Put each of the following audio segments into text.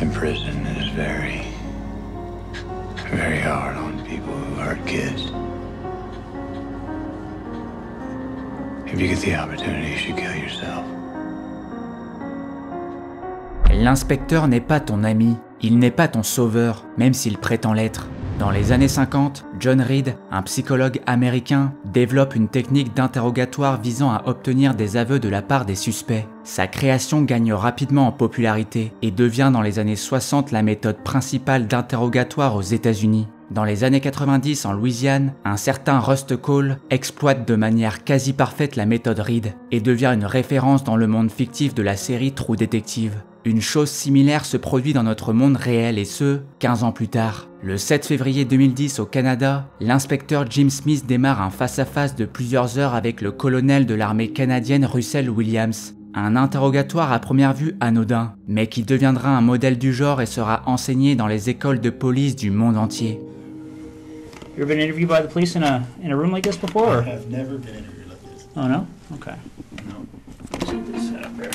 And prison is very, very hard on people who hurt kids. If you get the opportunity, you should kill yourself. L'inspecteur n'est pas ton ami, il n'est pas ton sauveur, même s'il prétend l'être. Dans les années 50, John Reid, un psychologue américain, développe une technique d'interrogatoire visant à obtenir des aveux de la part des suspects. Sa création gagne rapidement en popularité et devient dans les années 60 la méthode principale d'interrogatoire aux États-Unis. Dans les années 90 en Louisiane, un certain RUST COHLE exploite de manière quasi parfaite la méthode REID et devient une référence dans le monde fictif de la série True Detective. Une chose similaire se produit dans notre monde réel et ce, 15 ans plus tard. Le 7 février 2010 au Canada, l'inspecteur JIM SMYTH démarre un face-à-face de plusieurs heures avec le colonel de l'armée canadienne Russell Williams. Un interrogatoire à première vue anodin, mais qui deviendra un modèle du genre et sera enseigné dans les écoles de police du monde entier. You ever been interviewed by the police in a room like this before? Or? I have never been interviewed like this. Oh no? Okay. No. See this setup here.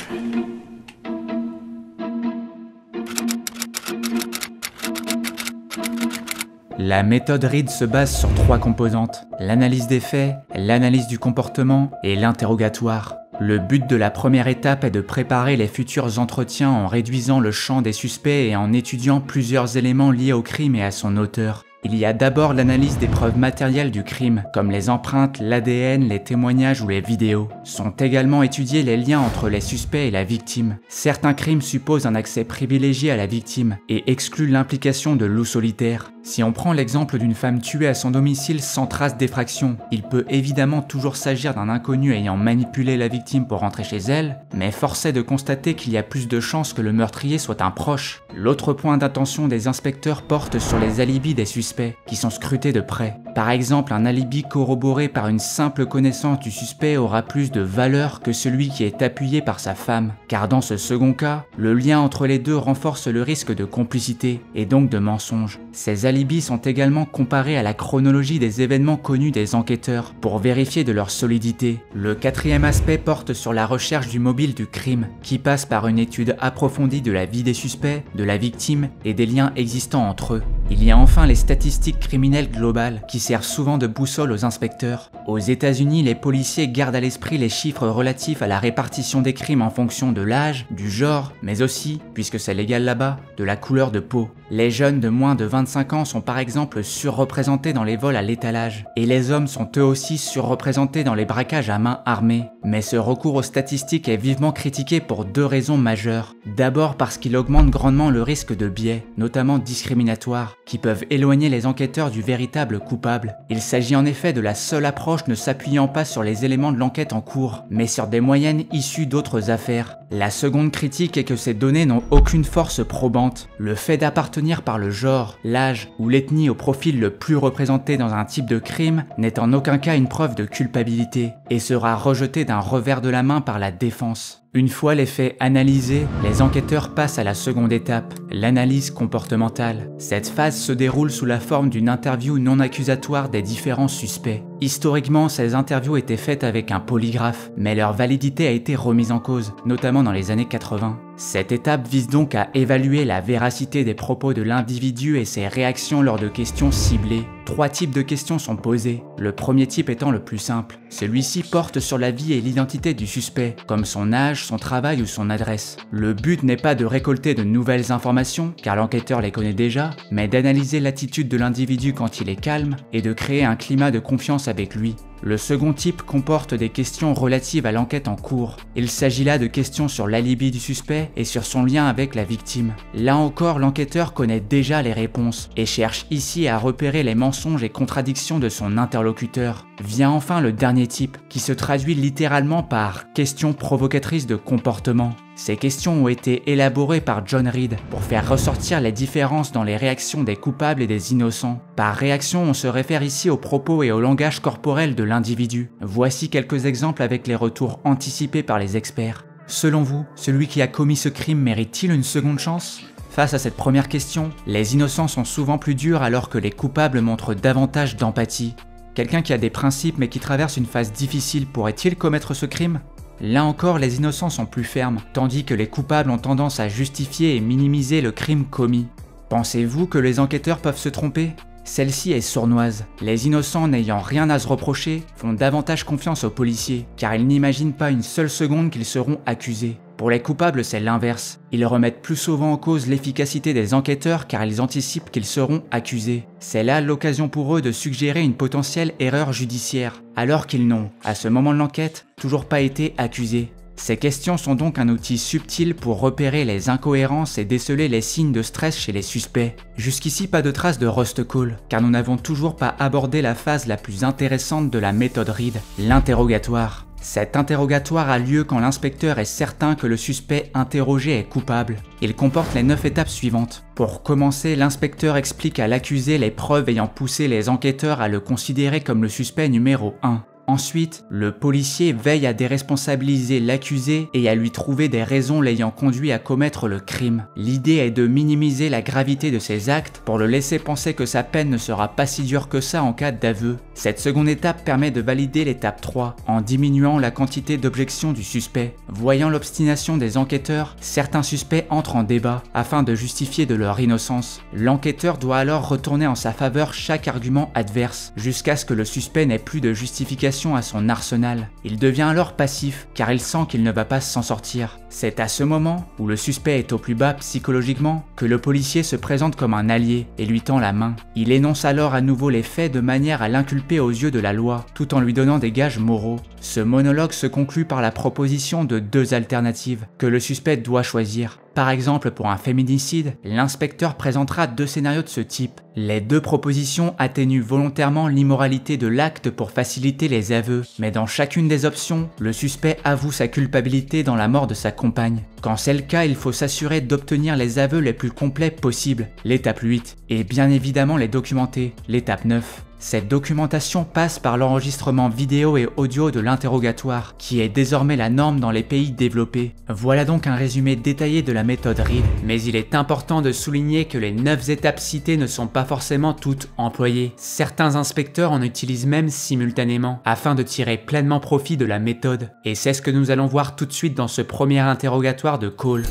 La méthode REID se base sur 3 composantes, l'analyse des faits, l'analyse du comportement et l'interrogatoire. Le but de la première étape est de préparer les futurs entretiens en réduisant le champ des suspects et en étudiant plusieurs éléments liés au crime et à son auteur. Il y a d'abord l'analyse des preuves matérielles du crime, comme les empreintes, l'ADN, les témoignages ou les vidéos. Sont également étudiés les liens entre les suspects et la victime. Certains crimes supposent un accès privilégié à la victime et excluent l'implication de loups solitaires. Si on prend l'exemple d'une femme tuée à son domicile sans trace d'effraction, il peut évidemment toujours s'agir d'un inconnu ayant manipulé la victime pour rentrer chez elle, mais force est de constater qu'il y a plus de chances que le meurtrier soit un proche. L'autre point d'attention des inspecteurs porte sur les alibis des suspects, qui sont scrutés de près. Par exemple, un alibi corroboré par une simple connaissance du suspect aura plus de valeur que celui qui est appuyé par sa femme, car dans ce second cas, le lien entre les deux renforce le risque de complicité, et donc de mensonge. Ces alibis sont également comparés à la chronologie des événements connus des enquêteurs, pour vérifier de leur solidité. Le quatrième aspect porte sur la recherche du mobile du crime, qui passe par une étude approfondie de la vie des suspects, de la victime et des liens existants entre eux. Il y a enfin les statistiques criminelles globales, qui servent souvent de boussole aux inspecteurs. Aux États-Unis, les policiers gardent à l'esprit les chiffres relatifs à la répartition des crimes en fonction de l'âge, du genre, mais aussi, puisque c'est légal là-bas, de la couleur de peau. Les jeunes de moins de 25 ans sont par exemple surreprésentés dans les vols à l'étalage, et les hommes sont eux aussi surreprésentés dans les braquages à main armée. Mais ce recours aux statistiques est vivement critiqué pour 2 raisons majeures. D'abord parce qu'il augmente grandement le risque de biais, notamment discriminatoires, qui peuvent éloigner les enquêteurs du véritable coupable. Il s'agit en effet de la seule approche ne s'appuyant pas sur les éléments de l'enquête en cours, mais sur des moyennes issues d'autres affaires. La seconde critique est que ces données n'ont aucune force probante. Le fait d'appartenir par le genre, l'âge ou l'ethnie au profil le plus représenté dans un type de crime n'est en aucun cas une preuve de culpabilité et sera rejeté d'un revers de la main par la défense. Une fois les faits analysés, les enquêteurs passent à la seconde étape, l'analyse comportementale. Cette phase se déroule sous la forme d'une interview non accusatoire des différents suspects. Historiquement, ces interviews étaient faites avec un polygraphe, mais leur validité a été remise en cause, notamment dans les années 80. Cette étape vise donc à évaluer la véracité des propos de l'individu et ses réactions lors de questions ciblées. 3 types de questions sont posées, le premier type étant le plus simple. Celui-ci porte sur la vie et l'identité du suspect, comme son âge, son travail ou son adresse. Le but n'est pas de récolter de nouvelles informations, car l'enquêteur les connaît déjà, mais d'analyser l'attitude de l'individu quand il est calme et de créer un climat de confiance avec lui. Le second type comporte des questions relatives à l'enquête en cours. Il s'agit là de questions sur l'alibi du suspect et sur son lien avec la victime. Là encore, l'enquêteur connaît déjà les réponses et cherche ici à repérer les mensonges et contradictions de son interlocuteur. Vient enfin le dernier type, qui se traduit littéralement par « questions provocatrices de comportement ». Ces questions ont été élaborées par John Reid pour faire ressortir les différences dans les réactions des coupables et des innocents. Par réaction, on se réfère ici aux propos et au langage corporel de l'individu. Voici quelques exemples avec les retours anticipés par les experts. Selon vous, celui qui a commis ce crime mérite-t-il une seconde chance ? Face à cette première question, les innocents sont souvent plus durs alors que les coupables montrent davantage d'empathie. Quelqu'un qui a des principes mais qui traverse une phase difficile pourrait-il commettre ce crime ? Là encore, les innocents sont plus fermes, tandis que les coupables ont tendance à justifier et minimiser le crime commis. Pensez-vous que les enquêteurs peuvent se tromper ? Celle-ci est sournoise. Les innocents n'ayant rien à se reprocher font davantage confiance aux policiers, car ils n'imaginent pas une seule seconde qu'ils seront accusés. Pour les coupables, c'est l'inverse. Ils remettent plus souvent en cause l'efficacité des enquêteurs car ils anticipent qu'ils seront accusés. C'est là l'occasion pour eux de suggérer une potentielle erreur judiciaire, alors qu'ils n'ont, à ce moment de l'enquête, toujours pas été accusés. Ces questions sont donc un outil subtil pour repérer les incohérences et déceler les signes de stress chez les suspects. Jusqu'ici, pas de trace de RUST COHLE, car nous n'avons toujours pas abordé la phase la plus intéressante de la méthode REID, l'interrogatoire. Cet interrogatoire a lieu quand l'inspecteur est certain que le suspect interrogé est coupable. Il comporte les 9 étapes suivantes. Pour commencer, l'inspecteur explique à l'accusé les preuves ayant poussé les enquêteurs à le considérer comme le suspect numéro 1. Ensuite, le policier veille à déresponsabiliser l'accusé et à lui trouver des raisons l'ayant conduit à commettre le crime. L'idée est de minimiser la gravité de ses actes pour le laisser penser que sa peine ne sera pas si dure que ça en cas d'aveu. Cette seconde étape permet de valider l'étape 3 en diminuant la quantité d'objections du suspect. Voyant l'obstination des enquêteurs, certains suspects entrent en débat afin de justifier de leur innocence. L'enquêteur doit alors retourner en sa faveur chaque argument adverse jusqu'à ce que le suspect n'ait plus de justification à son arsenal. Il devient alors passif car il sent qu'il ne va pas s'en sortir. C'est à ce moment, où le suspect est au plus bas psychologiquement, que le policier se présente comme un allié et lui tend la main. Il énonce alors à nouveau les faits de manière à l'inculper aux yeux de la loi, tout en lui donnant des gages moraux. Ce monologue se conclut par la proposition de 2 alternatives que le suspect doit choisir. Par exemple, pour un féminicide, l'inspecteur présentera 2 scénarios de ce type. Les 2 propositions atténuent volontairement l'immoralité de l'acte pour faciliter les aveux, mais dans chacune des options, le suspect avoue sa culpabilité dans la mort de sa compagne. Quand c'est le cas, il faut s'assurer d'obtenir les aveux les plus complets possibles, l'étape 8, et bien évidemment les documenter, l'étape 9. Cette documentation passe par l'enregistrement vidéo et audio de l'interrogatoire, qui est désormais la norme dans les pays développés. Voilà donc un résumé détaillé de la méthode REID, mais il est important de souligner que les 9 étapes citées ne sont pas forcément toutes employées. Certains inspecteurs en utilisent même simultanément, afin de tirer pleinement profit de la méthode. Et c'est ce que nous allons voir tout de suite dans ce premier interrogatoire de Cole.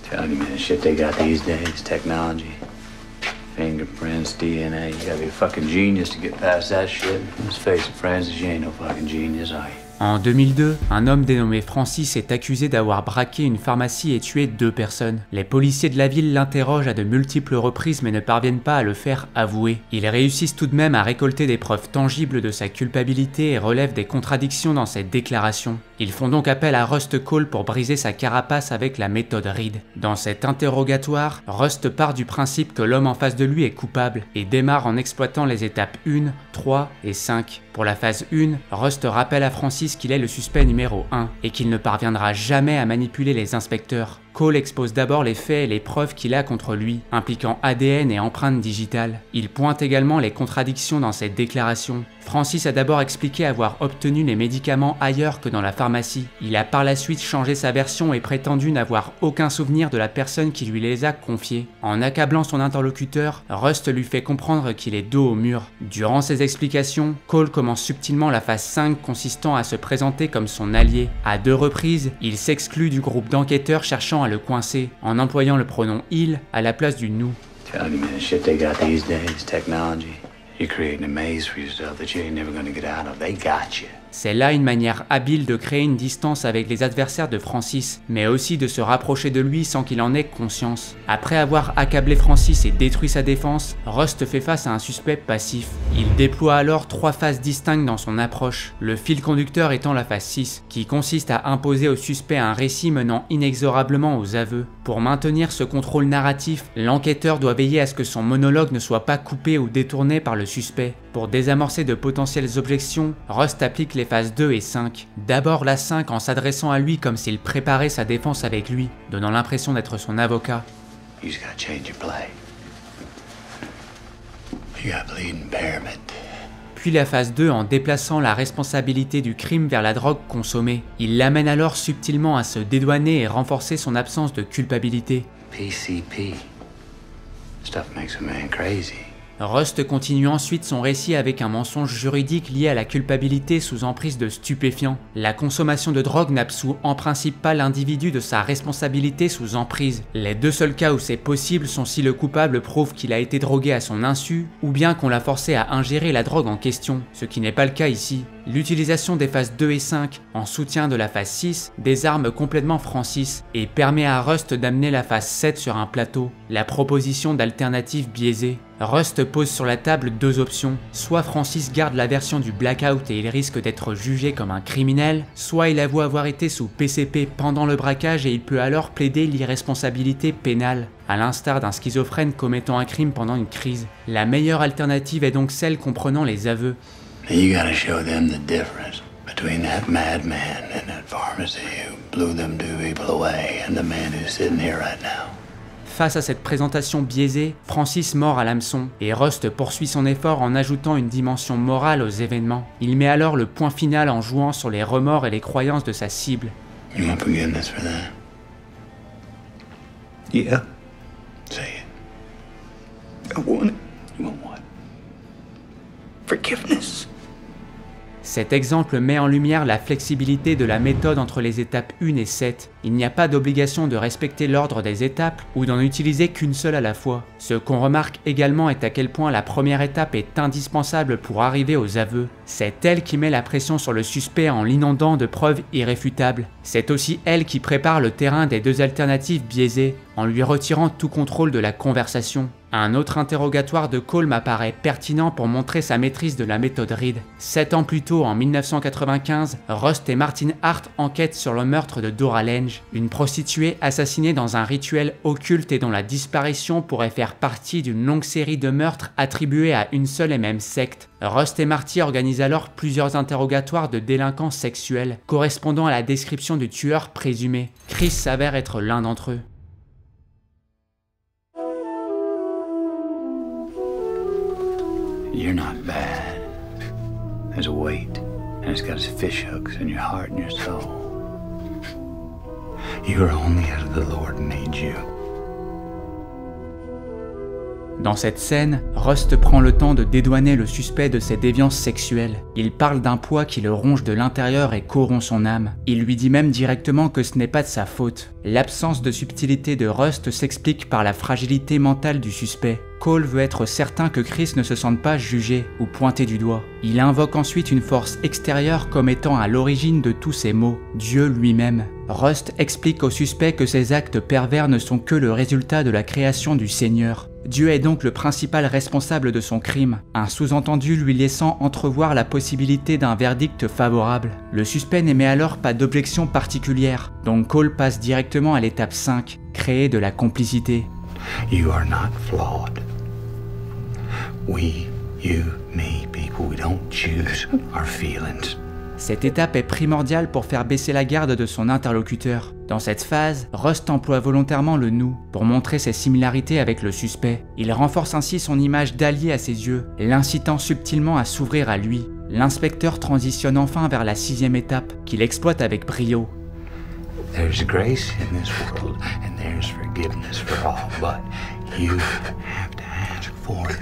Telling you, man, shit they got these days, technology. Fingerprints, DNA, you gotta be a fucking genius to get past that shit. Let's face it, Francis, you ain't no fucking genius, are you? En 2002, un homme dénommé Francis est accusé d'avoir braqué une pharmacie et tué 2 personnes. Les policiers de la ville l'interrogent à de multiples reprises mais ne parviennent pas à le faire avouer. Ils réussissent tout de même à récolter des preuves tangibles de sa culpabilité et relèvent des contradictions dans ses déclarations. Ils font donc appel à RUST COHLE pour briser sa carapace avec la méthode REID. Dans cet interrogatoire, RUST part du principe que l'homme en face de lui est coupable et démarre en exploitant les étapes 1, 3 et 5. Pour la phase 1, RUST rappelle à Francis qu'il est le suspect numéro 1 et qu'il ne parviendra jamais à manipuler les inspecteurs. Cole expose d'abord les faits et les preuves qu'il a contre lui, impliquant ADN et empreintes digitales. Il pointe également les contradictions dans ses déclarations. Francis a d'abord expliqué avoir obtenu les médicaments ailleurs que dans la pharmacie. Il a par la suite changé sa version et prétendu n'avoir aucun souvenir de la personne qui lui les a confiés. En accablant son interlocuteur, RUST lui fait comprendre qu'il est dos au mur. Durant ses explications, Cole commence subtilement la phase 5 consistant à se présenter comme son allié. À 2 reprises, il s'exclut du groupe d'enquêteurs cherchant à le coincer, en employant le pronom « il » à la place du « nous ». Telling you, man, shit they got these days, technology. You're creating a maze for yourself that you ain't never gonna get out of. They got you. C'est là une manière habile de créer une distance avec les adversaires de Francis, mais aussi de se rapprocher de lui sans qu'il en ait conscience. Après avoir accablé Francis et détruit sa défense, RUST fait face à un suspect passif. Il déploie alors 3 phases distinctes dans son approche, le fil conducteur étant la phase 6, qui consiste à imposer au suspect un récit menant inexorablement aux aveux. Pour maintenir ce contrôle narratif, l'enquêteur doit veiller à ce que son monologue ne soit pas coupé ou détourné par le suspect. Pour désamorcer de potentielles objections, RUST applique les phases 2 et 5. D'abord la 5 en s'adressant à lui comme s'il préparait sa défense avec lui, donnant l'impression d'être son avocat. You just gotta change your play. You got bleeding impairment. Puis la phase 2 en déplaçant la responsabilité du crime vers la drogue consommée. Il l'amène alors subtilement à se dédouaner et renforcer son absence de culpabilité. PCP. Stuff makes a man crazy. Rust continue ensuite son récit avec un mensonge juridique lié à la culpabilité sous emprise de stupéfiants. La consommation de drogue n'absout en principe pas l'individu de sa responsabilité sous emprise. Les deux seuls cas où c'est possible sont si le coupable prouve qu'il a été drogué à son insu, ou bien qu'on l'a forcé à ingérer la drogue en question, ce qui n'est pas le cas ici. L'utilisation des phases 2 et 5, en soutien de la phase 6, désarme complètement Francis et permet à Rust d'amener la phase 7 sur un plateau, la proposition d'alternative biaisée. Rust pose sur la table deux options, soit Francis garde la version du blackout et il risque d'être jugé comme un criminel, soit il avoue avoir été sous PCP pendant le braquage et il peut alors plaider l'irresponsabilité pénale, à l'instar d'un schizophrène commettant un crime pendant une crise. La meilleure alternative est donc celle comprenant les aveux. You gotta show them the difference between that madman in that pharmacy who blew them two people away and the man who's sitting here right now. Face à cette présentation biaisée, Francis mord à l'hameçon et Rust poursuit son effort en ajoutant une dimension morale aux événements. Il met alors le point final en jouant sur les remords et les croyances de sa cible. You want forgiveness for that? Yeah. Say it. I want it. You want what? Forgiveness. Cet exemple met en lumière la flexibilité de la méthode entre les étapes 1 et 7. Il n'y a pas d'obligation de respecter l'ordre des étapes ou d'en utiliser qu'une seule à la fois. Ce qu'on remarque également est à quel point la première étape est indispensable pour arriver aux aveux. C'est elle qui met la pression sur le suspect en l'inondant de preuves irréfutables. C'est aussi elle qui prépare le terrain des deux alternatives biaisées, en lui retirant tout contrôle de la conversation. Un autre interrogatoire de Cole m'apparaît pertinent pour montrer sa maîtrise de la méthode REID. 7 ans plus tôt, en 1995, Rust et Martin Hart enquêtent sur le meurtre de Dora Lange, une prostituée assassinée dans un rituel occulte et dont la disparition pourrait faire partie d'une longue série de meurtres attribués à une seule et même secte. Rust et Marty organisent alors plusieurs interrogatoires de délinquants sexuels, correspondant à la description du tueur présumé. Chris s'avère être l'un d'entre eux. You're not bad. There's a weight, and it's got its fish hooks in your heart and your soul. You are only as the Lord made you. Dans cette scène, Rust prend le temps de dédouaner le suspect de ses déviances sexuelles. Il parle d'un poids qui le ronge de l'intérieur et corrompt son âme. Il lui dit même directement que ce n'est pas de sa faute. L'absence de subtilité de Rust s'explique par la fragilité mentale du suspect. Cole veut être certain que Chris ne se sente pas jugé ou pointé du doigt. Il invoque ensuite une force extérieure comme étant à l'origine de tous ces maux, Dieu lui-même. Rust explique au suspect que ses actes pervers ne sont que le résultat de la création du Seigneur. Dieu est donc le principal responsable de son crime, un sous-entendu lui laissant entrevoir la possibilité d'un verdict favorable. Le suspect n'émet alors pas d'objection particulière, donc Cole passe directement à l'étape 5, créer de la complicité. You are not flawed. We, you, me, people, we don't choose our feelings. Cette étape est primordiale pour faire baisser la garde de son interlocuteur. Dans cette phase, Rust emploie volontairement le « nous » pour montrer ses similarités avec le suspect. Il renforce ainsi son image d'allié à ses yeux, l'incitant subtilement à s'ouvrir à lui. L'inspecteur transitionne enfin vers la 6e étape, qu'il exploite avec brio. There's grace in this world and there's forgiveness for all, but you have to ask for it.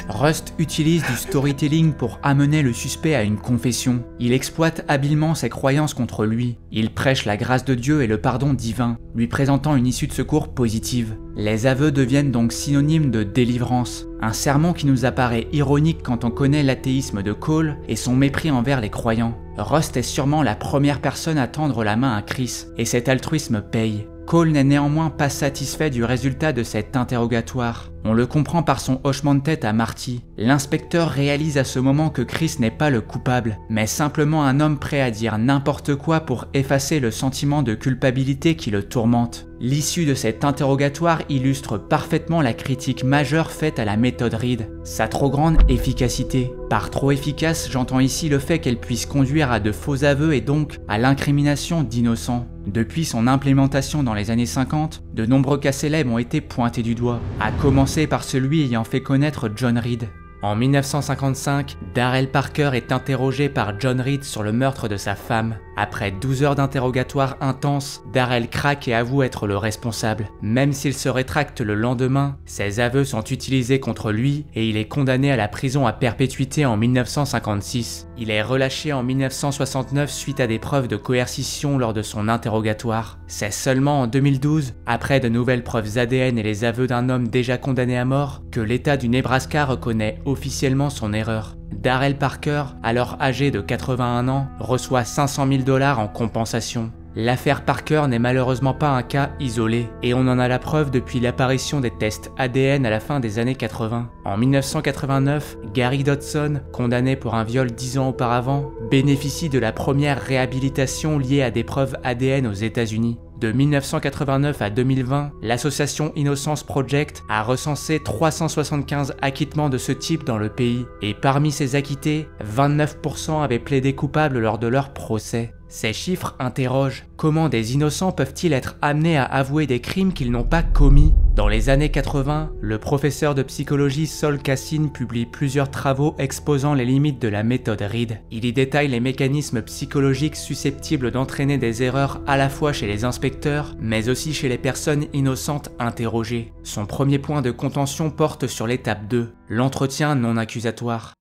Rust utilise du storytelling pour amener le suspect à une confession. Il exploite habilement ses croyances contre lui. Il prêche la grâce de Dieu et le pardon divin, lui présentant une issue de secours positive. Les aveux deviennent donc synonymes de délivrance. Un sermon qui nous apparaît ironique quand on connaît l'athéisme de Cole et son mépris envers les croyants. Rust est sûrement la première personne à tendre la main à Chris, et cet altruisme paye. Cole n'est néanmoins pas satisfait du résultat de cet interrogatoire. On le comprend par son hochement de tête à Marty. L'inspecteur réalise à ce moment que Chris n'est pas le coupable, mais simplement un homme prêt à dire n'importe quoi pour effacer le sentiment de culpabilité qui le tourmente. L'issue de cet interrogatoire illustre parfaitement la critique majeure faite à la méthode REID, sa trop grande efficacité. Par trop efficace, j'entends ici le fait qu'elle puisse conduire à de faux aveux et donc à l'incrimination d'innocents. Depuis son implémentation dans les années 50, de nombreux cas célèbres ont été pointés du doigt, à commencer par celui ayant fait connaître John Reed. En 1955, Darrell Parker est interrogé par John Reid sur le meurtre de sa femme. Après 12 heures d'interrogatoire intense, Darrell craque et avoue être le responsable. Même s'il se rétracte le lendemain, ses aveux sont utilisés contre lui et il est condamné à la prison à perpétuité en 1956. Il est relâché en 1969 suite à des preuves de coercition lors de son interrogatoire. C'est seulement en 2012, après de nouvelles preuves ADN et les aveux d'un homme déjà condamné à mort, que l'État du Nebraska reconnaît officiellement son erreur. Darrell Parker, alors âgé de 81 ans, reçoit 500 000 $ en compensation. L'affaire Parker n'est malheureusement pas un cas isolé, et on en a la preuve depuis l'apparition des tests ADN à la fin des années 80. En 1989, Gary Dodson, condamné pour un viol 10 ans auparavant, bénéficie de la première réhabilitation liée à des preuves ADN aux États-Unis. De 1989 à 2020, l'association Innocence Project a recensé 375 acquittements de ce type dans le pays, et parmi ces acquittés, 29% avaient plaidé coupables lors de leur procès. Ces chiffres interrogent. Comment des innocents peuvent-ils être amenés à avouer des crimes qu'ils n'ont pas commis? Dans les années 80, le professeur de psychologie Sol Cassine publie plusieurs travaux exposant les limites de la méthode REID. Il y détaille les mécanismes psychologiques susceptibles d'entraîner des erreurs à la fois chez les inspecteurs, mais aussi chez les personnes innocentes interrogées. Son premier point de contention porte sur l'étape 2, l'entretien non accusatoire.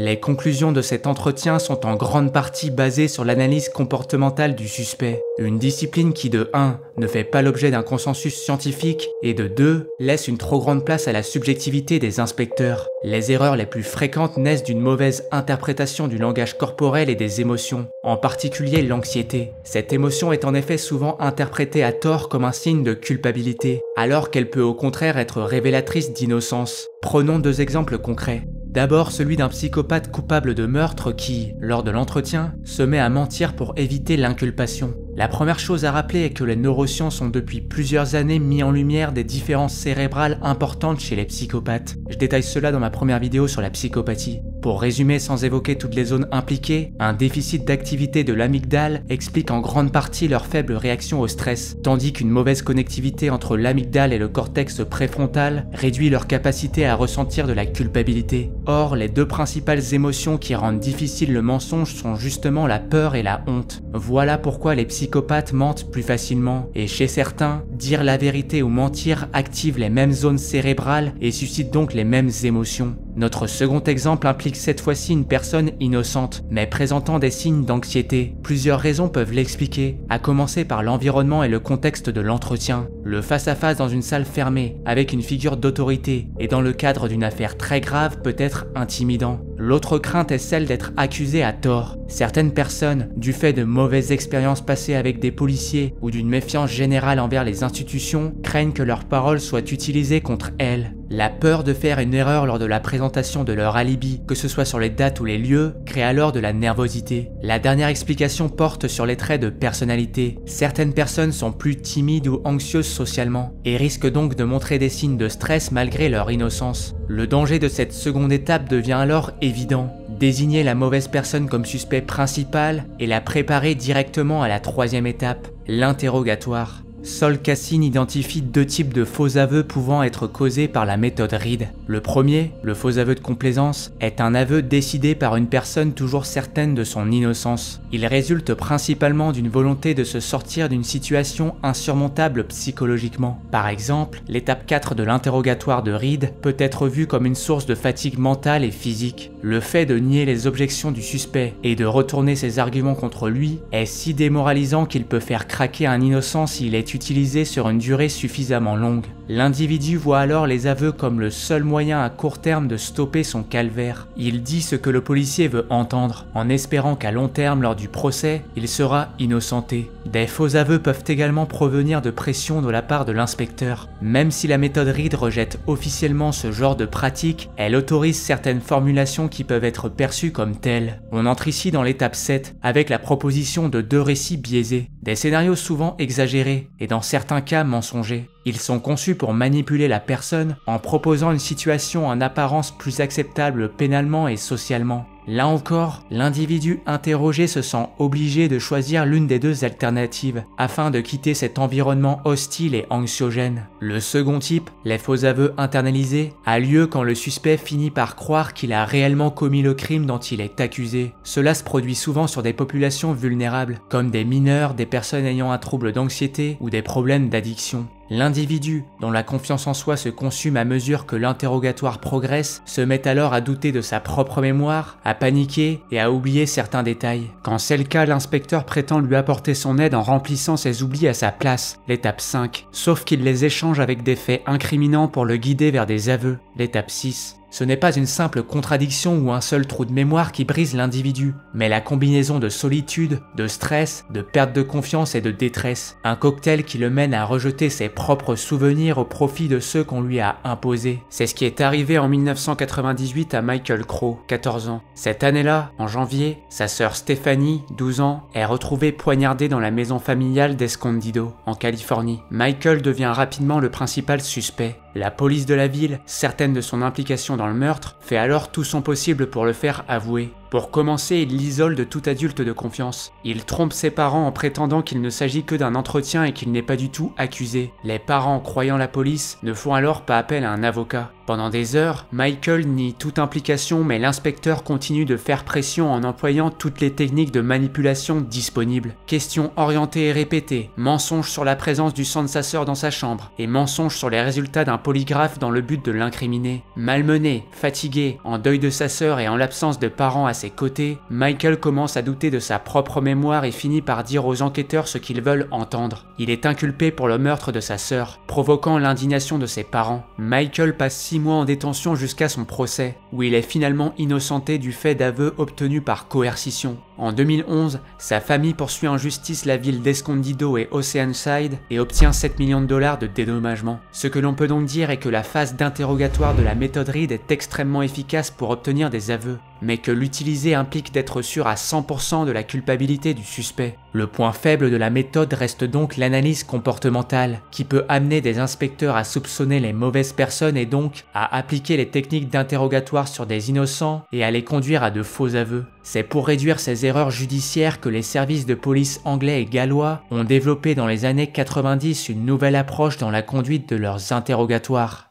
Les conclusions de cet entretien sont en grande partie basées sur l'analyse comportementale du suspect, une discipline qui de 1 ne fait pas l'objet d'un consensus scientifique et de 2 laisse une trop grande place à la subjectivité des inspecteurs. Les erreurs les plus fréquentes naissent d'une mauvaise interprétation du langage corporel et des émotions, en particulier l'anxiété. Cette émotion est en effet souvent interprétée à tort comme un signe de culpabilité, alors qu'elle peut au contraire être révélatrice d'innocence. Prenons 2 exemples concrets. D'abord celui d'un psychopathe coupable de meurtre qui, lors de l'entretien, se met à mentir pour éviter l'inculpation. La première chose à rappeler est que les neurosciences ont depuis plusieurs années mis en lumière des différences cérébrales importantes chez les psychopathes. Je détaille cela dans ma première vidéo sur la psychopathie. Pour résumer sans évoquer toutes les zones impliquées, un déficit d'activité de l'amygdale explique en grande partie leur faible réaction au stress, tandis qu'une mauvaise connectivité entre l'amygdale et le cortex préfrontal réduit leur capacité à ressentir de la culpabilité. Or, les 2 principales émotions qui rendent difficile le mensonge sont justement la peur et la honte. Voilà pourquoi les psychopathes mentent plus facilement, et chez certains, dire la vérité ou mentir active les mêmes zones cérébrales et suscite donc les mêmes émotions. Notre second exemple implique cette fois-ci une personne innocente, mais présentant des signes d'anxiété. Plusieurs raisons peuvent l'expliquer, à commencer par l'environnement et le contexte de l'entretien. Le face-à-face dans une salle fermée, avec une figure d'autorité, et dans le cadre d'une affaire très grave peut être intimidant. L'autre crainte est celle d'être accusé à tort. Certaines personnes, du fait de mauvaises expériences passées avec des policiers ou d'une méfiance générale envers les institutions, craignent que leurs paroles soient utilisées contre elles. La peur de faire une erreur lors de la présentation de leur alibi, que ce soit sur les dates ou les lieux, crée alors de la nervosité. La dernière explication porte sur les traits de personnalité. Certaines personnes sont plus timides ou anxieuses socialement, et risquent donc de montrer des signes de stress malgré leur innocence. Le danger de cette seconde étape devient alors évident. Désigner la mauvaise personne comme suspect principal et la préparer directement à la 3e étape, l'interrogatoire. Sol Cassine identifie 2 types de faux aveux pouvant être causés par la méthode REID. Le premier, le faux aveu de complaisance, est un aveu décidé par une personne toujours certaine de son innocence. Il résulte principalement d'une volonté de se sortir d'une situation insurmontable psychologiquement. Par exemple, l'étape 4 de l'interrogatoire de REID peut être vue comme une source de fatigue mentale et physique. Le fait de nier les objections du suspect et de retourner ses arguments contre lui est si démoralisant qu'il peut faire craquer un innocent s'il est utilisé sur une durée suffisamment longue. L'individu voit alors les aveux comme le seul moyen à court terme de stopper son calvaire. Il dit ce que le policier veut entendre, en espérant qu'à long terme, lors du procès, il sera innocenté. Des faux aveux peuvent également provenir de pression de la part de l'inspecteur. Même si la méthode REID rejette officiellement ce genre de pratique, elle autorise certaines formulations qui peuvent être perçues comme telles. On entre ici dans l'étape 7, avec la proposition de 2 récits biaisés. Des scénarios souvent exagérés, et dans certains cas mensongers. Ils sont conçus pour manipuler la personne en proposant une situation en apparence plus acceptable pénalement et socialement. Là encore, l'individu interrogé se sent obligé de choisir l'une des deux alternatives afin de quitter cet environnement hostile et anxiogène. Le second type, les faux aveux internalisés, a lieu quand le suspect finit par croire qu'il a réellement commis le crime dont il est accusé. Cela se produit souvent sur des populations vulnérables, comme des mineurs, des personnes ayant un trouble d'anxiété ou des problèmes d'addiction. L'individu, dont la confiance en soi se consume à mesure que l'interrogatoire progresse, se met alors à douter de sa propre mémoire, à paniquer et à oublier certains détails. Quand c'est le cas, l'inspecteur prétend lui apporter son aide en remplissant ses oublis à sa place, l'étape 5, sauf qu'il les échange avec des faits incriminants pour le guider vers des aveux, l'étape 6. Ce n'est pas une simple contradiction ou un seul trou de mémoire qui brise l'individu, mais la combinaison de solitude, de stress, de perte de confiance et de détresse. Un cocktail qui le mène à rejeter ses propres souvenirs au profit de ceux qu'on lui a imposés. C'est ce qui est arrivé en 1998 à Michael Crow, 14 ans. Cette année-là, en janvier, sa sœur Stéphanie, 12 ans, est retrouvée poignardée dans la maison familiale d'Escondido, en Californie. Michael devient rapidement le principal suspect. La police de la ville, certaine de son implication dans le meurtre, fait alors tout son possible pour le faire avouer. Pour commencer, il l'isole de tout adulte de confiance. Il trompe ses parents en prétendant qu'il ne s'agit que d'un entretien et qu'il n'est pas du tout accusé. Les parents, croyant la police, ne font alors pas appel à un avocat. Pendant des heures, Michael nie toute implication, mais l'inspecteur continue de faire pression en employant toutes les techniques de manipulation disponibles. Questions orientées et répétées, mensonges sur la présence du sang de sa sœur dans sa chambre, et mensonges sur les résultats d'un polygraphe dans le but de l'incriminer. Malmené, fatigué, en deuil de sa sœur et en l'absence de parents à ses côtés, Michael commence à douter de sa propre mémoire et finit par dire aux enquêteurs ce qu'ils veulent entendre. Il est inculpé pour le meurtre de sa sœur, provoquant l'indignation de ses parents. Michael passe 6 mois en détention jusqu'à son procès, où il est finalement innocenté du fait d'aveux obtenus par coercition. En 2011, sa famille poursuit en justice la ville d'Escondido et Oceanside et obtient 7 millions de dollars de dédommagement. Ce que l'on peut donc dire est que la phase d'interrogatoire de la méthode REID est extrêmement efficace pour obtenir des aveux, mais que l'utiliser implique d'être sûr à 100% de la culpabilité du suspect. Le point faible de la méthode reste donc l'analyse comportementale, qui peut amener des inspecteurs à soupçonner les mauvaises personnes et donc à appliquer les techniques d'interrogatoire sur des innocents et à les conduire à de faux aveux. C'est pour réduire ces erreurs judiciaires que les services de police anglais et gallois ont développé dans les années 90 une nouvelle approche dans la conduite de leurs interrogatoires.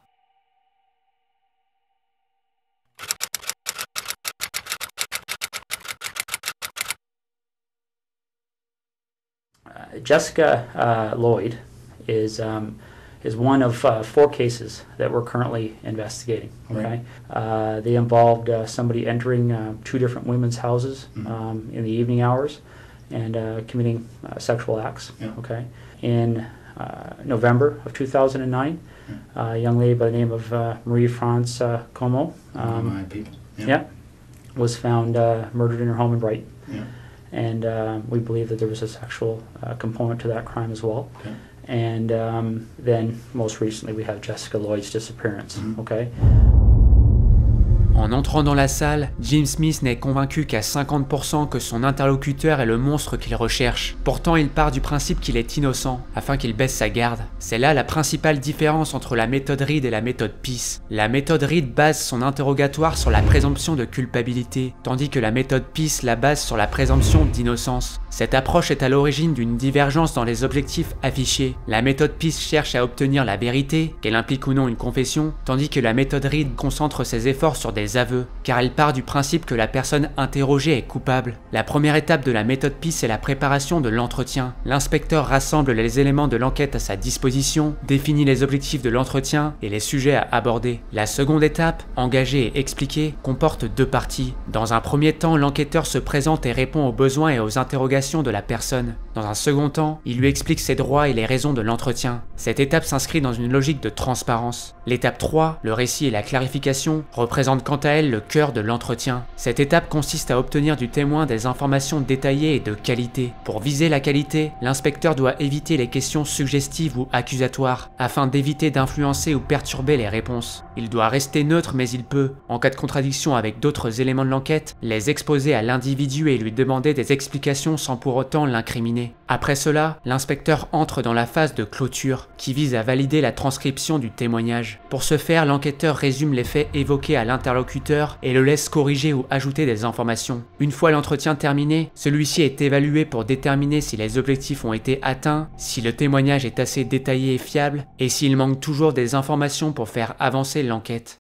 Jessica Lloyd is one of 4 cases that we're currently investigating. Okay, they involved somebody entering 2 different women's houses in the evening hours and committing sexual acts. Yeah. Okay, in November of 2009, a young lady by the name of Marie-France Como, My people. yeah, was found murdered in her home in Brighton. Yeah. And we believe that there was a sexual component to that crime as well. Okay. And then most recently we have Jessica Lloyd's disappearance. Okay. En entrant dans la salle, Jim Smith n'est convaincu qu'à 50% que son interlocuteur est le monstre qu'il recherche. Pourtant, il part du principe qu'il est innocent, afin qu'il baisse sa garde. C'est là la principale différence entre la méthode REID et la méthode PIS. La méthode REID base son interrogatoire sur la présomption de culpabilité, tandis que la méthode PIS la base sur la présomption d'innocence. Cette approche est à l'origine d'une divergence dans les objectifs affichés. La méthode PIS cherche à obtenir la vérité, qu'elle implique ou non une confession, tandis que la méthode REID concentre ses efforts sur des aveux, car elle part du principe que la personne interrogée est coupable. La première étape de la méthode PIS est la préparation de l'entretien. L'inspecteur rassemble les éléments de l'enquête à sa disposition, définit les objectifs de l'entretien et les sujets à aborder. La seconde étape, engager et expliquer, comporte 2 parties. Dans un premier temps, l'enquêteur se présente et répond aux besoins et aux interrogations de la personne. Dans un second temps, il lui explique ses droits et les raisons de l'entretien. Cette étape s'inscrit dans une logique de transparence. L'étape 3, le récit et la clarification, représente quant à elle le cœur de l'entretien. Cette étape consiste à obtenir du témoin des informations détaillées et de qualité. Pour viser la qualité, l'inspecteur doit éviter les questions suggestives ou accusatoires, afin d'éviter d'influencer ou perturber les réponses. Il doit rester neutre mais il peut, en cas de contradiction avec d'autres éléments de l'enquête, les exposer à l'individu et lui demander des explications sans pour autant l'incriminer. Après cela, l'inspecteur entre dans la phase de clôture, qui vise à valider la transcription du témoignage. Pour ce faire, l'enquêteur résume les faits évoqués à l'interlocuteur et le laisse corriger ou ajouter des informations. Une fois l'entretien terminé, celui-ci est évalué pour déterminer si les objectifs ont été atteints, si le témoignage est assez détaillé et fiable, et s'il manque toujours des informations pour faire avancer l'enquête.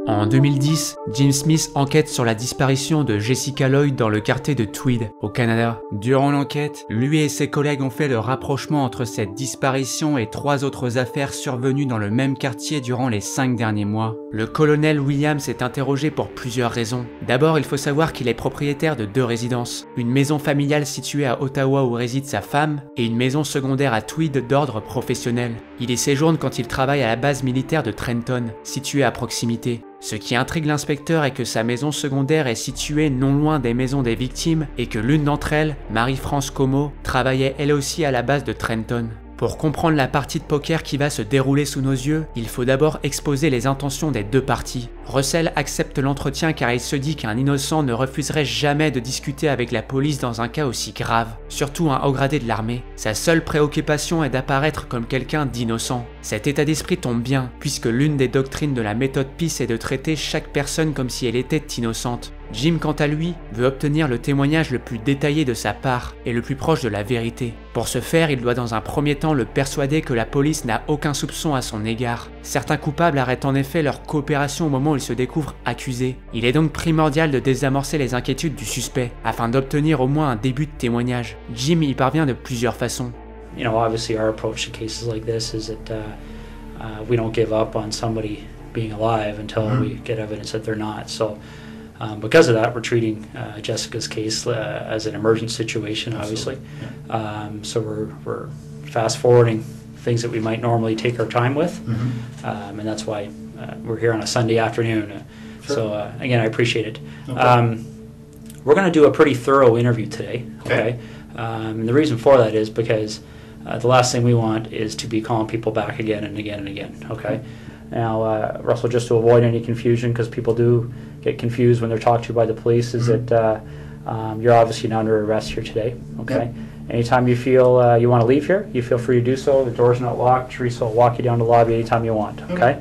En 2010, Jim Smith enquête sur la disparition de Jessica Lloyd dans le quartier de Tweed, au Canada. Durant l'enquête, lui et ses collègues ont fait le rapprochement entre cette disparition et 3 autres affaires survenues dans le même quartier durant les 5 derniers mois. Le colonel Williams est interrogé pour plusieurs raisons. D'abord, il faut savoir qu'il est propriétaire de 2 résidences, une maison familiale située à Ottawa où réside sa femme et une maison secondaire à Tweed d'ordre professionnel. Il y séjourne quand il travaille à la base militaire de Trenton, située à proximité. Ce qui intrigue l'inspecteur est que sa maison secondaire est située non loin des maisons des victimes et que l'une d'entre elles, Marie-France Como, travaillait elle aussi à la base de Trenton. Pour comprendre la partie de poker qui va se dérouler sous nos yeux, il faut d'abord exposer les intentions des 2 parties. Russell accepte l'entretien car il se dit qu'un innocent ne refuserait jamais de discuter avec la police dans un cas aussi grave, surtout un haut gradé de l'armée. Sa seule préoccupation est d'apparaître comme quelqu'un d'innocent. Cet état d'esprit tombe bien, puisque l'une des doctrines de la méthode PIS est de traiter chaque personne comme si elle était innocente. Jim, quant à lui, veut obtenir le témoignage le plus détaillé de sa part et le plus proche de la vérité. Pour ce faire, il doit dans un premier temps le persuader que la police n'a aucun soupçon à son égard. Certains coupables arrêtent en effet leur coopération au moment où ils se découvrent accusés. Il est donc primordial de désamorcer les inquiétudes du suspect, afin d'obtenir au moins un début de témoignage. Jim y parvient de plusieurs façons. You know, obviously our approach to cases like this is that we don't give up on somebody being alive until we get evidence that they're not. So because of that, we're treating Jessica's case as an emergent situation, obviously. So we're fast forwarding things that we might normally take our time with, and that's why we're here on a Sunday afternoon. So again, I appreciate it. We're going to do a pretty thorough interview today. Okay. And the reason for that is because the last thing we want is to be calling people back again and again and again. Okay. Now, Russell, just to avoid any confusion, because people do get confused when they're talked to by the police, is that you're obviously not under arrest here today. Okay. Anytime you feel you want to leave here, you feel free to do so. The door's not locked. Teresa will walk you down to the lobby anytime you want. Okay.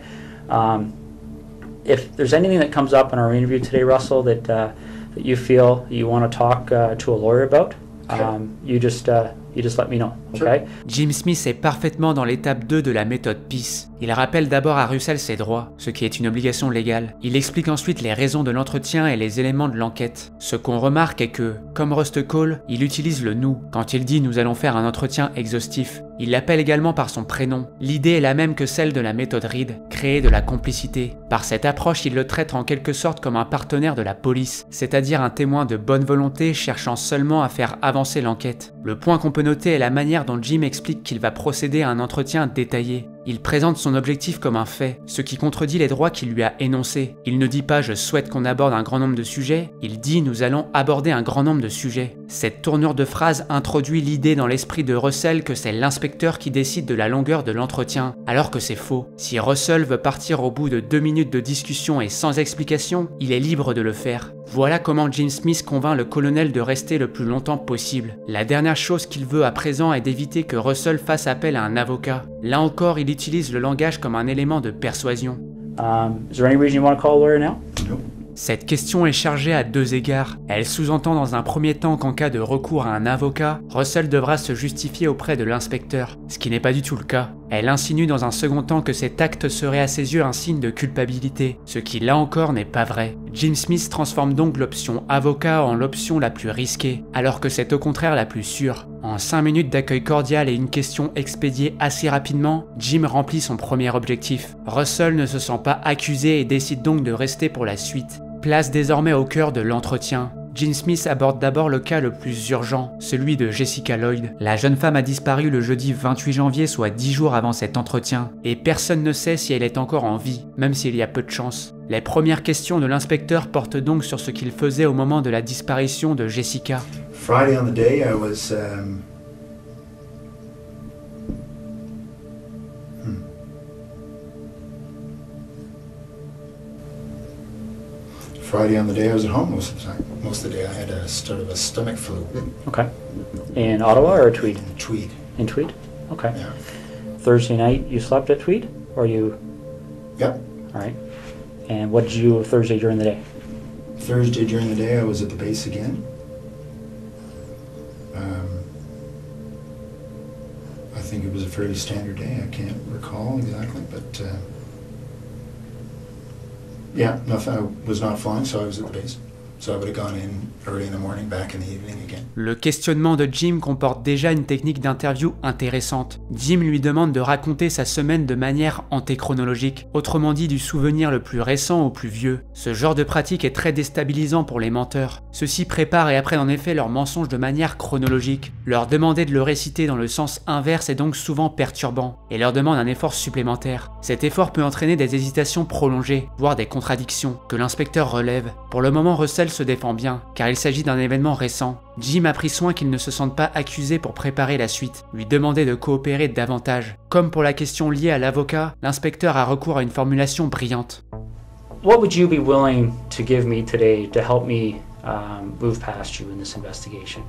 If there's anything that comes up in our interview today, Russell, that that you feel you want to talk to a lawyer about, you just let me know. Okay. Jim Smith est parfaitement dans l'étape 2 de la méthode PIS. Il rappelle d'abord à Russell ses droits, ce qui est une obligation légale. Il explique ensuite les raisons de l'entretien et les éléments de l'enquête. Ce qu'on remarque est que, comme RUST COHLE, il utilise le « nous ». Quand il dit « nous allons faire un entretien exhaustif », il l'appelle également par son prénom. L'idée est la même que celle de la méthode REID, créer de la complicité. Par cette approche, il le traite en quelque sorte comme un partenaire de la police, c'est-à-dire un témoin de bonne volonté cherchant seulement à faire avancer l'enquête. Le point qu'on peut noter est la manière dont Jim explique qu'il va procéder à un entretien détaillé. Il présente son objectif comme un fait, ce qui contredit les droits qu'il lui a énoncés. Il ne dit pas « je souhaite qu'on aborde un grand nombre de sujets », il dit « nous allons aborder un grand nombre de sujets ». Cette tournure de phrase introduit l'idée dans l'esprit de Russell que c'est l'inspecteur qui décide de la longueur de l'entretien, alors que c'est faux. Si Russell veut partir au bout de 2 minutes de discussion et sans explication, il est libre de le faire. Voilà comment Jim Smith convainc le colonel de rester le plus longtemps possible. La dernière chose qu'il veut à présent est d'éviter que Russell fasse appel à un avocat. Là encore, il utilise le langage comme un élément de persuasion. Is there any reason you want to call a lawyer now? No. Cette question est chargée à 2 égards. Elle sous-entend dans un premier temps qu'en cas de recours à un avocat, Russell devra se justifier auprès de l'inspecteur, ce qui n'est pas du tout le cas. Elle insinue dans un second temps que cet acte serait à ses yeux un signe de culpabilité, ce qui là encore n'est pas vrai. Jim Smith transforme donc l'option avocat en l'option la plus risquée, alors que c'est au contraire la plus sûre. En 5 minutes d'accueil cordial et une question expédiée assez rapidement, Jim remplit son premier objectif. Russell ne se sent pas accusé et décide donc de rester pour la suite. Place désormais au cœur de l'entretien. Jim Smith aborde d'abord le cas le plus urgent, celui de Jessica Lloyd. La jeune femme a disparu le jeudi 28 janvier, soit 10 jours avant cet entretien, et personne ne sait si elle est encore en vie, même s'il y a peu de chance. Les premières questions de l'inspecteur portent donc sur ce qu'il faisait au moment de la disparition de Jessica. Friday on the day I was Friday on the day I was at home most of the time. Most of the day I had a sort of a stomach flu. Okay. In Ottawa or Tweed? Tweed. In Tweed? Okay. Yeah. Thursday night you slept at Tweed? Or you... Yep. All right. And what did you do Thursday during the day? Thursday during the day I was at the base again. I think it was a fairly standard day. I can't recall exactly, but yeah, nothing. I was not flying, so I was at the base. So I would have gone in early in the morning, back in the evening again. Le questionnement de Jim comporte déjà une technique d'interview intéressante. Jim lui demande de raconter sa semaine de manière antéchronologique, autrement dit du souvenir le plus récent au plus vieux. Ce genre de pratique est très déstabilisant pour les menteurs. Ceux-ci préparent et apprennent en effet leur mensonge de manière chronologique. Leur demander de le réciter dans le sens inverse est donc souvent perturbant, et leur demande un effort supplémentaire. Cet effort peut entraîner des hésitations prolongées, voire des contradictions, que l'inspecteur relève. Pour le moment, Russell se défend bien, car il s'agit d'un événement récent. Jim a pris soin qu'il ne se sente pas accusé pour préparer la suite, lui demander de coopérer davantage. Comme pour la question liée à l'avocat, l'inspecteur a recours à une formulation brillante. What would you be willing to give me today to help me move past you in this investigation?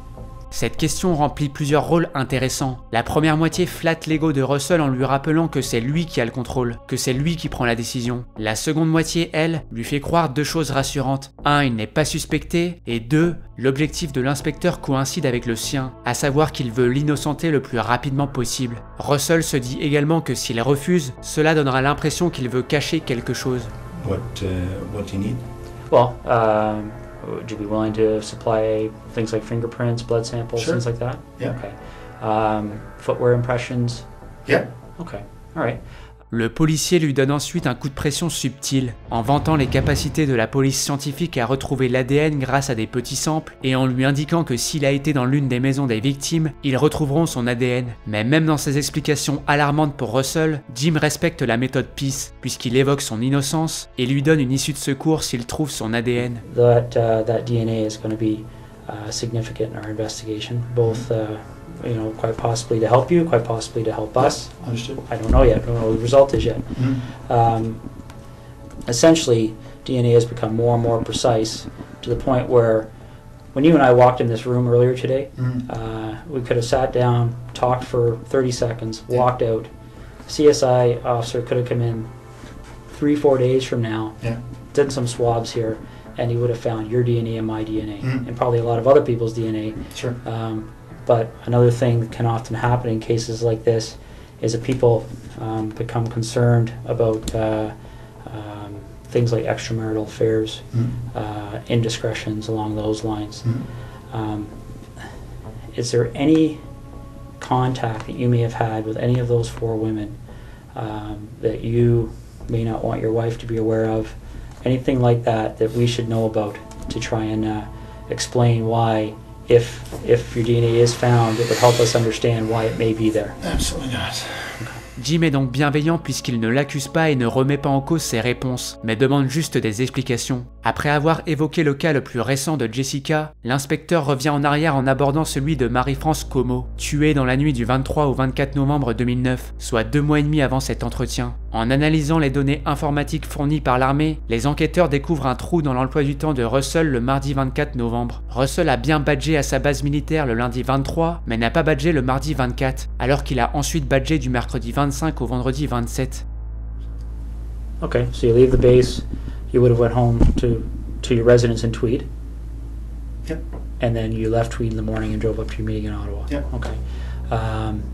Cette question remplit plusieurs rôles intéressants. La première moitié flatte l'ego de Russell en lui rappelant que c'est lui qui a le contrôle, que c'est lui qui prend la décision. La seconde moitié, elle, lui fait croire deux choses rassurantes. 1. Il n'est pas suspecté, et 2. L'objectif de l'inspecteur coïncide avec le sien, à savoir qu'il veut l'innocenter le plus rapidement possible. Russell se dit également que s'il refuse, cela donnera l'impression qu'il veut cacher quelque chose. What do you need? Well, would you be willing to supply things like fingerprints, blood samples, Sure. things like that? Yeah. Okay. Footwear impressions? Yeah. Okay. All right. Le policier lui donne ensuite un coup de pression subtil, en vantant les capacités de la police scientifique à retrouver l'ADN grâce à des petits samples, et en lui indiquant que s'il a été dans l'une des maisons des victimes, ils retrouveront son ADN. Mais même dans ces explications alarmantes pour Russell, Jim respecte la méthode Peace, puisqu'il évoque son innocence et lui donne une issue de secours s'il trouve son ADN. That DNA is going to be significant in our investigation, both quite possibly to help you, quite possibly to help us. Understood. I don't know yet. I don't know what the result is yet. Essentially, DNA has become more and more precise to the point where when you and I walked in this room earlier today, we could have sat down, talked for 30 seconds, walked out. CSI officer could have come in 3-4 days from now, done some swabs here, and he would have found your DNA and my DNA, and probably a lot of other people's DNA. Sure. But another thing that can often happen in cases like this is that people become concerned about things like extramarital affairs, indiscretions along those lines. Is there any contact that you may have had with any of those 4 women that you may not want your wife to be aware of? Anything like that that we should know about to try and explain why, if your DNA is found, it would help us understand why it may be there? Absolutely not. Jim est donc bienveillant puisqu'il ne l'accuse pas et ne remet pas en cause ses réponses, mais demande juste des explications. Après avoir évoqué le cas le plus récent de Jessica, l'inspecteur revient en arrière en abordant celui de Marie-France Como, tuée dans la nuit du 23 au 24 novembre 2009, soit 2 mois et demi avant cet entretien. En analysant les données informatiques fournies par l'armée, les enquêteurs découvrent un trou dans l'emploi du temps de Russell le mardi 24 novembre. Russell a bien badgé à sa base militaire le lundi 23, mais n'a pas badgé le mardi 24, alors qu'il a ensuite badgé du mercredi 25 au vendredi 27. Okay, so you leave the base, you would have went home to your residence in Tweed. Yep. And then you left Tweed in the morning and drove up to your meeting in Ottawa. Yep. Okay.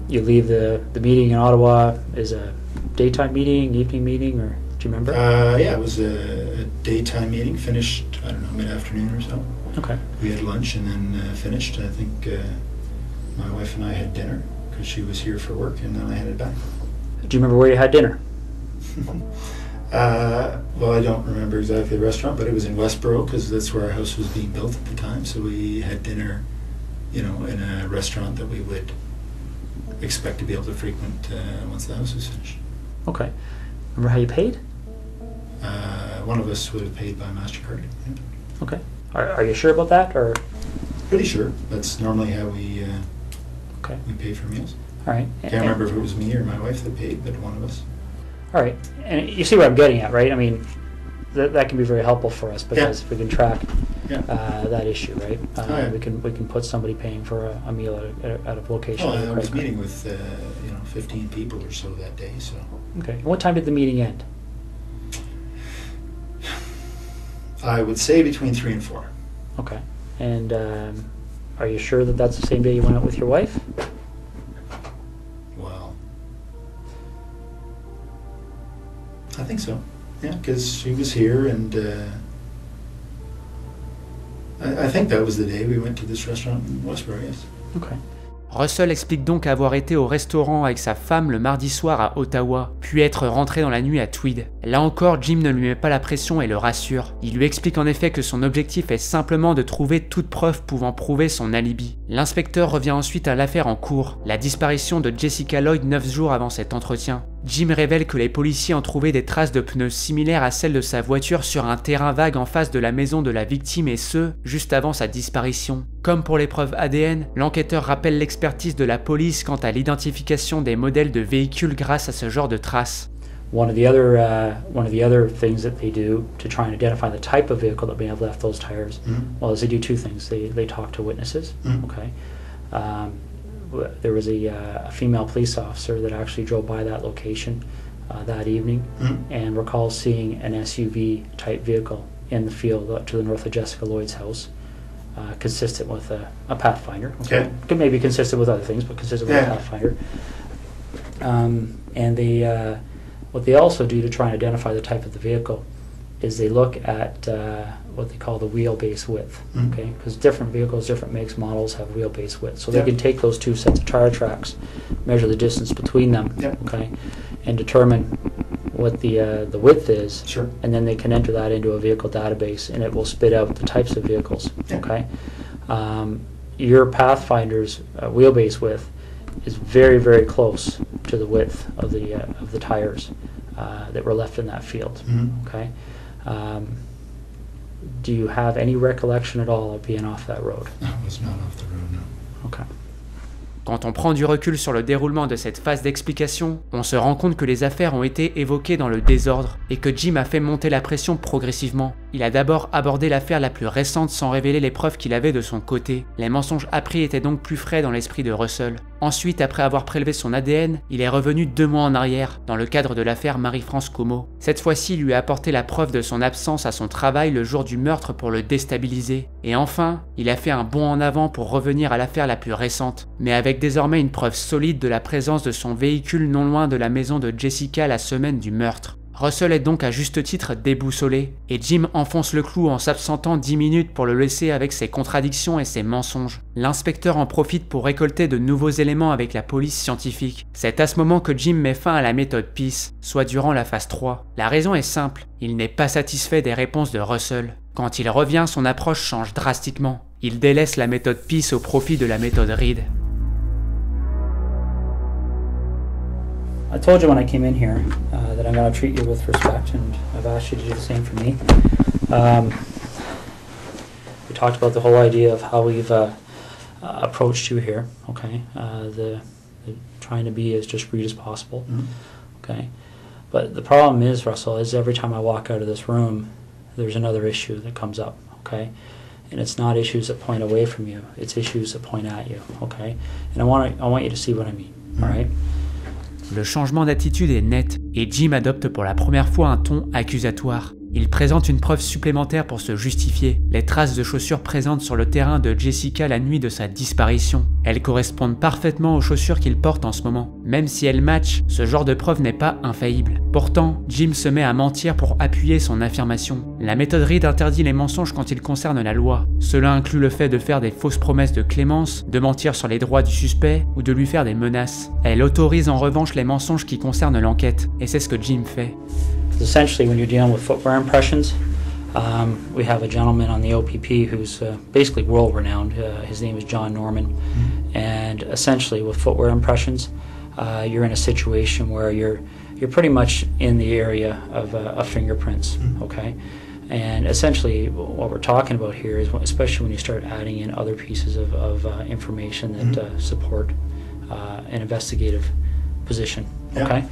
You leave the meeting in Ottawa is a daytime meeting, evening meeting, or do you remember? Yeah, it was a daytime meeting, finished, I don't know, mid-afternoon or so. Okay. We had lunch and then finished. I think my wife and I had dinner because she was here for work, and then I headed back. Do you remember where you had dinner? Well, I don't remember exactly the restaurant, but it was in Westboro because that's where our house was being built at the time. So we had dinner, in a restaurant that we would expect to be able to frequent once the house was finished. Okay. Remember how you paid? One of us would have paid by MasterCard. Yeah. Okay. Are you sure about that, or? Pretty sure. That's normally how we pay for meals. All right. Can't remember if it was me or my wife that paid, but one of us. All right. And you see where I'm getting at, right? I mean, that can be very helpful for us, because if we can track that issue, right? We can put somebody paying for a meal at a location. Well, I was meeting with 15 people or so that day. So. Okay. And what time did the meeting end? I would say between 3 and 4. Okay. And are you sure that that's the same day you went out with your wife? Well, I think so. Yeah, because she was here, and I think that was the day we went to this restaurant in Westboro, yes. Okay. Russell explique donc avoir été au restaurant avec sa femme le mardi soir à Ottawa, puis être rentré dans la nuit à Tweed. Là encore, Jim ne lui met pas la pression et le rassure. Il lui explique en effet que son objectif est simplement de trouver toute preuve pouvant prouver son alibi. L'inspecteur revient ensuite à l'affaire en cours, la disparition de Jessica Lloyd 9 jours avant cet entretien. Jim révèle que les policiers ont trouvé des traces de pneus similaires à celles de sa voiture sur un terrain vague en face de la maison de la victime, et ce, juste avant sa disparition. Comme pour l'épreuve ADN, l'enquêteur rappelle l'expertise de la police quant à l'identification des modèles de véhicules grâce à ce genre de traces. One of the other things that they do to try and identify the type of vehicle that may have left those tires, well, is they do two things. They talk to witnesses. Okay. There was a female police officer that actually drove by that location that evening and recalls seeing an SUV type vehicle in the field to the north of Jessica Lloyd's house, consistent with a Pathfinder. Okay. Could maybe consistent with other things, but consistent with a Pathfinder. And they, what they also do to try and identify the type of the vehicle is they look at what they call the wheelbase width, okay? Because different vehicles, different makes, models have wheelbase width. So they can take those two sets of tire tracks, measure the distance between them, okay, and determine what the width is, and then they can enter that into a vehicle database, and it will spit out the types of vehicles, okay? Your Pathfinder's wheelbase width is very, very close to the width of the tires that were left in that field, okay? Do you have any recollection at all of being off that road? I was not off the road, no. Okay. Quand on prend du recul sur le déroulement de cette phase d'explication, on se rend compte que les affaires ont été évoquées dans le désordre et que Jim a fait monter la pression progressivement. Il a d'abord abordé l'affaire la plus récente sans révéler les preuves qu'il avait de son côté. Les mensonges appris étaient donc plus frais dans l'esprit de Russell. Ensuite, après avoir prélevé son ADN, il est revenu 2 mois en arrière, dans le cadre de l'affaire Marie-France Como. Cette fois-ci, il lui a apporté la preuve de son absence à son travail le jour du meurtre pour le déstabiliser. Et enfin, il a fait un bond en avant pour revenir à l'affaire la plus récente, mais avec désormais une preuve solide de la présence de son véhicule non loin de la maison de Jessica la semaine du meurtre. Russell est donc à juste titre déboussolé, et Jim enfonce le clou en s'absentant 10 minutes pour le laisser avec ses contradictions et ses mensonges. L'inspecteur en profite pour récolter de nouveaux éléments avec la police scientifique. C'est à ce moment que Jim met fin à la méthode PEACE, soit durant la phase 3. La raison est simple, il n'est pas satisfait des réponses de Russell. Quand il revient, son approche change drastiquement. Il délaisse la méthode PEACE au profit de la méthode REID. I told you when I came in here that I'm going to treat you with respect, and I've asked you to do the same for me. We talked about the whole idea of how we've approached you here, okay? The trying to be as discreet as possible, okay? But the problem is, Russell, is every time I walk out of this room, there's another issue that comes up, okay? And it's not issues that point away from you, it's issues that point at you, okay? And I want you to see what I mean, all right? Le changement d'attitude est net, et Jim adopte pour la première fois un ton accusatoire. Il présente une preuve supplémentaire pour se justifier, les traces de chaussures présentes sur le terrain de Jessica la nuit de sa disparition. Elles correspondent parfaitement aux chaussures qu'il porte en ce moment. Même si elles matchent, ce genre de preuve n'est pas infaillible. Pourtant, Jim se met à mentir pour appuyer son affirmation. La méthode REID interdit les mensonges quand ils concernent la loi. Cela inclut le fait de faire des fausses promesses de clémence, de mentir sur les droits du suspect ou de lui faire des menaces. Elle autorise en revanche les mensonges qui concernent l'enquête, et c'est ce que Jim fait. Essentially, when you're dealing with footwear impressions, we have a gentleman on the OPP who's basically world-renowned. His name is John Norman. And essentially, with footwear impressions, you're in a situation where you're pretty much in the area of fingerprints, okay? And essentially, what we're talking about here is, especially when you start adding in other pieces of information that support an investigative position, okay?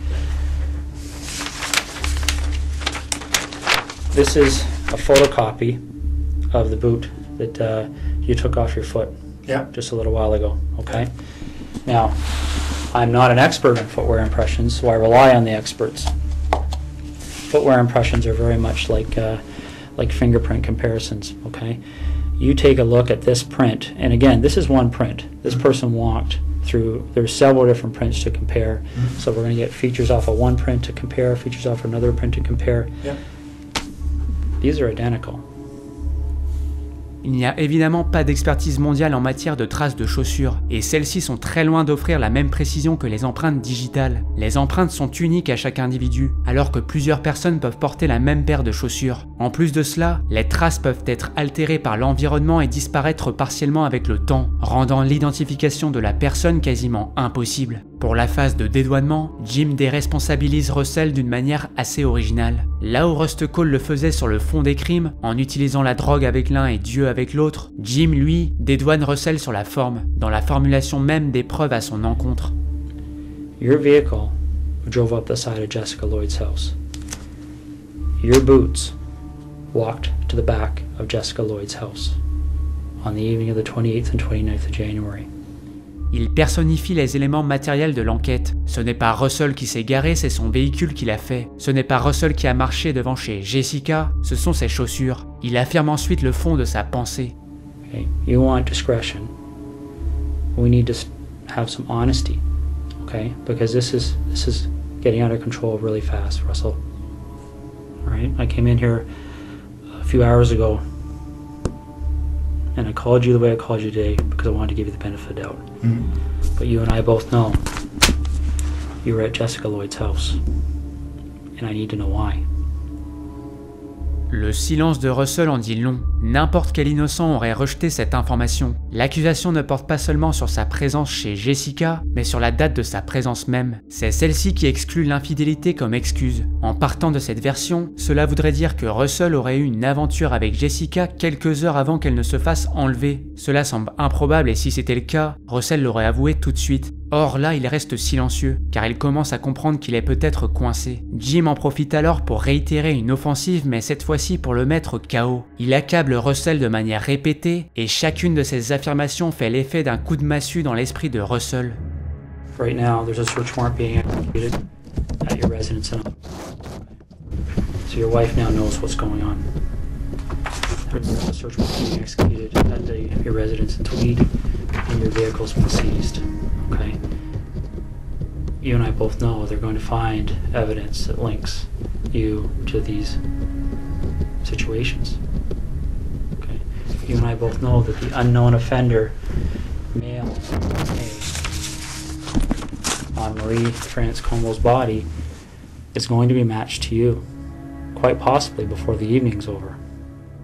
this is a photocopy of the boot that you took off your foot just a little while ago, okay? Now, I'm not an expert in footwear impressions, so I rely on the experts. Footwear impressions are very much like fingerprint comparisons, okay? You take a look at this print, and again, this is one print. This person walked through, there's several different prints to compare. So we're going to get features off of one print to compare, features off another print to compare. These are identical. Il n'y a évidemment pas d'expertise mondiale en matière de traces de chaussures, et celles-ci sont très loin d'offrir la même précision que les empreintes digitales. Les empreintes sont uniques à chaque individu, alors que plusieurs personnes peuvent porter la même paire de chaussures. En plus de cela, les traces peuvent être altérées par l'environnement et disparaître partiellement avec le temps, rendant l'identification de la personne quasiment impossible. Pour la phase de dédouanement, Jim déresponsabilise Russell d'une manière assez originale. Là où RUST COHLE le faisait sur le fond des crimes, en utilisant la drogue avec l'un et Dieu avec l'autre, Jim, lui, dédouane Russell sur la forme, dans la formulation même des preuves à son encontre. Your vehicle drove up the side of Jessica Lloyd's house. Your boots walked to the back of Jessica Lloyd's house on the evening of the 28th and 29th of January. Il personnifie les éléments matériels de l'enquête. Ce n'est pas Russell qui s'est garé, c'est son véhicule qui l'a fait. Ce n'est pas Russell qui a marché devant chez Jessica, ce sont ses chaussures. Il affirme ensuite le fond de sa pensée. Okay. You want discretion. We need to have some honesty, okay? Because this is getting out of control really fast, Russell. All right? I came in here a few hours ago, and I called you the way I called you today because I wanted to give you the benefit of the doubt. But you and I both know you were at Jessica Lloyd's house, and I need to know why. Le silence de Russell en dit long. N'importe quel innocent aurait rejeté cette information. L'accusation ne porte pas seulement sur sa présence chez Jessica, mais sur la date de sa présence même. C'est celle-ci qui exclut l'infidélité comme excuse. En partant de cette version, cela voudrait dire que Russell aurait eu une aventure avec Jessica quelques heures avant qu'elle ne se fasse enlever. Cela semble improbable et si c'était le cas, Russell l'aurait avoué tout de suite. Or là, il reste silencieux, car il commence à comprendre qu'il est peut-être coincé. Jim en profite alors pour réitérer une offensive, mais cette fois-ci pour le mettre KO. Il accable Russell de manière répétée, et chacune de ses affirmations fait l'effet d'un coup de massue dans l'esprit de Russell. Right now, there's a search warrant being executed at your residence. So your wife now knows what's going on. There's a search warrant being executed at your residence in Tweed, and your vehicle's been seized. Okay. You and I both know they're going to find evidence that links you to these situations. Okay. You and I both know that the unknown offender, male on Marie Transcomo's body, is going to be matched to you, quite possibly before the evening's over.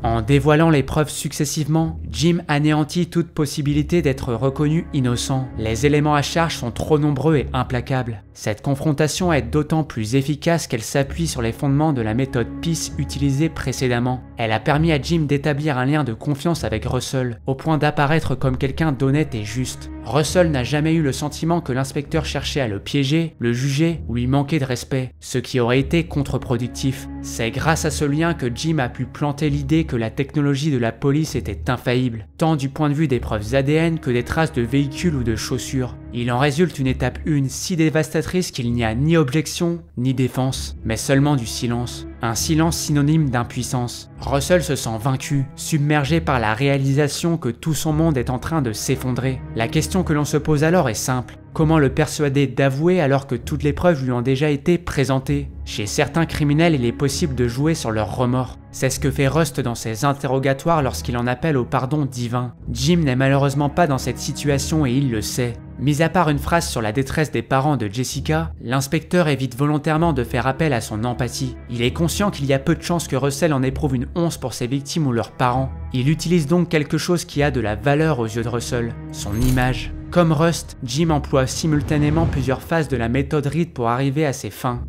En dévoilant les preuves successivement, Jim anéantit toute possibilité d'être reconnu innocent. Les éléments à charge sont trop nombreux et implacables. Cette confrontation est d'autant plus efficace qu'elle s'appuie sur les fondements de la méthode PIS utilisée précédemment. Elle a permis à Jim d'établir un lien de confiance avec Russell, au point d'apparaître comme quelqu'un d'honnête et juste. Russell n'a jamais eu le sentiment que l'inspecteur cherchait à le piéger, le juger ou lui manquer de respect, ce qui aurait été contre-productif. C'est grâce à ce lien que Jim a pu planter l'idée que la technologie de la police était infaillible, tant du point de vue des preuves ADN que des traces de véhicules ou de chaussures. Il en résulte une étape 1 si dévastatrice qu'il n'y a ni objection ni défense, mais seulement du silence. Un silence synonyme d'impuissance. Russell se sent vaincu, submergé par la réalisation que tout son monde est en train de s'effondrer. La question que l'on se pose alors est simple. Comment le persuader d'avouer alors que toutes les preuves lui ont déjà été présentées? Chez certains criminels, il est possible de jouer sur leur remords. C'est ce que fait Rust dans ses interrogatoires lorsqu'il en appelle au pardon divin. Jim n'est malheureusement pas dans cette situation et il le sait. Mis à part une phrase sur la détresse des parents de Jessica, l'inspecteur évite volontairement de faire appel à son empathie. Il est conscient qu'il y a peu de chances que Russell en éprouve une once pour ses victimes ou leurs parents. Il utilise donc quelque chose qui a de la valeur aux yeux de Russell, son image. Comme Rust, Jim emploie simultanément plusieurs phases de la méthode REID pour arriver à ses fins.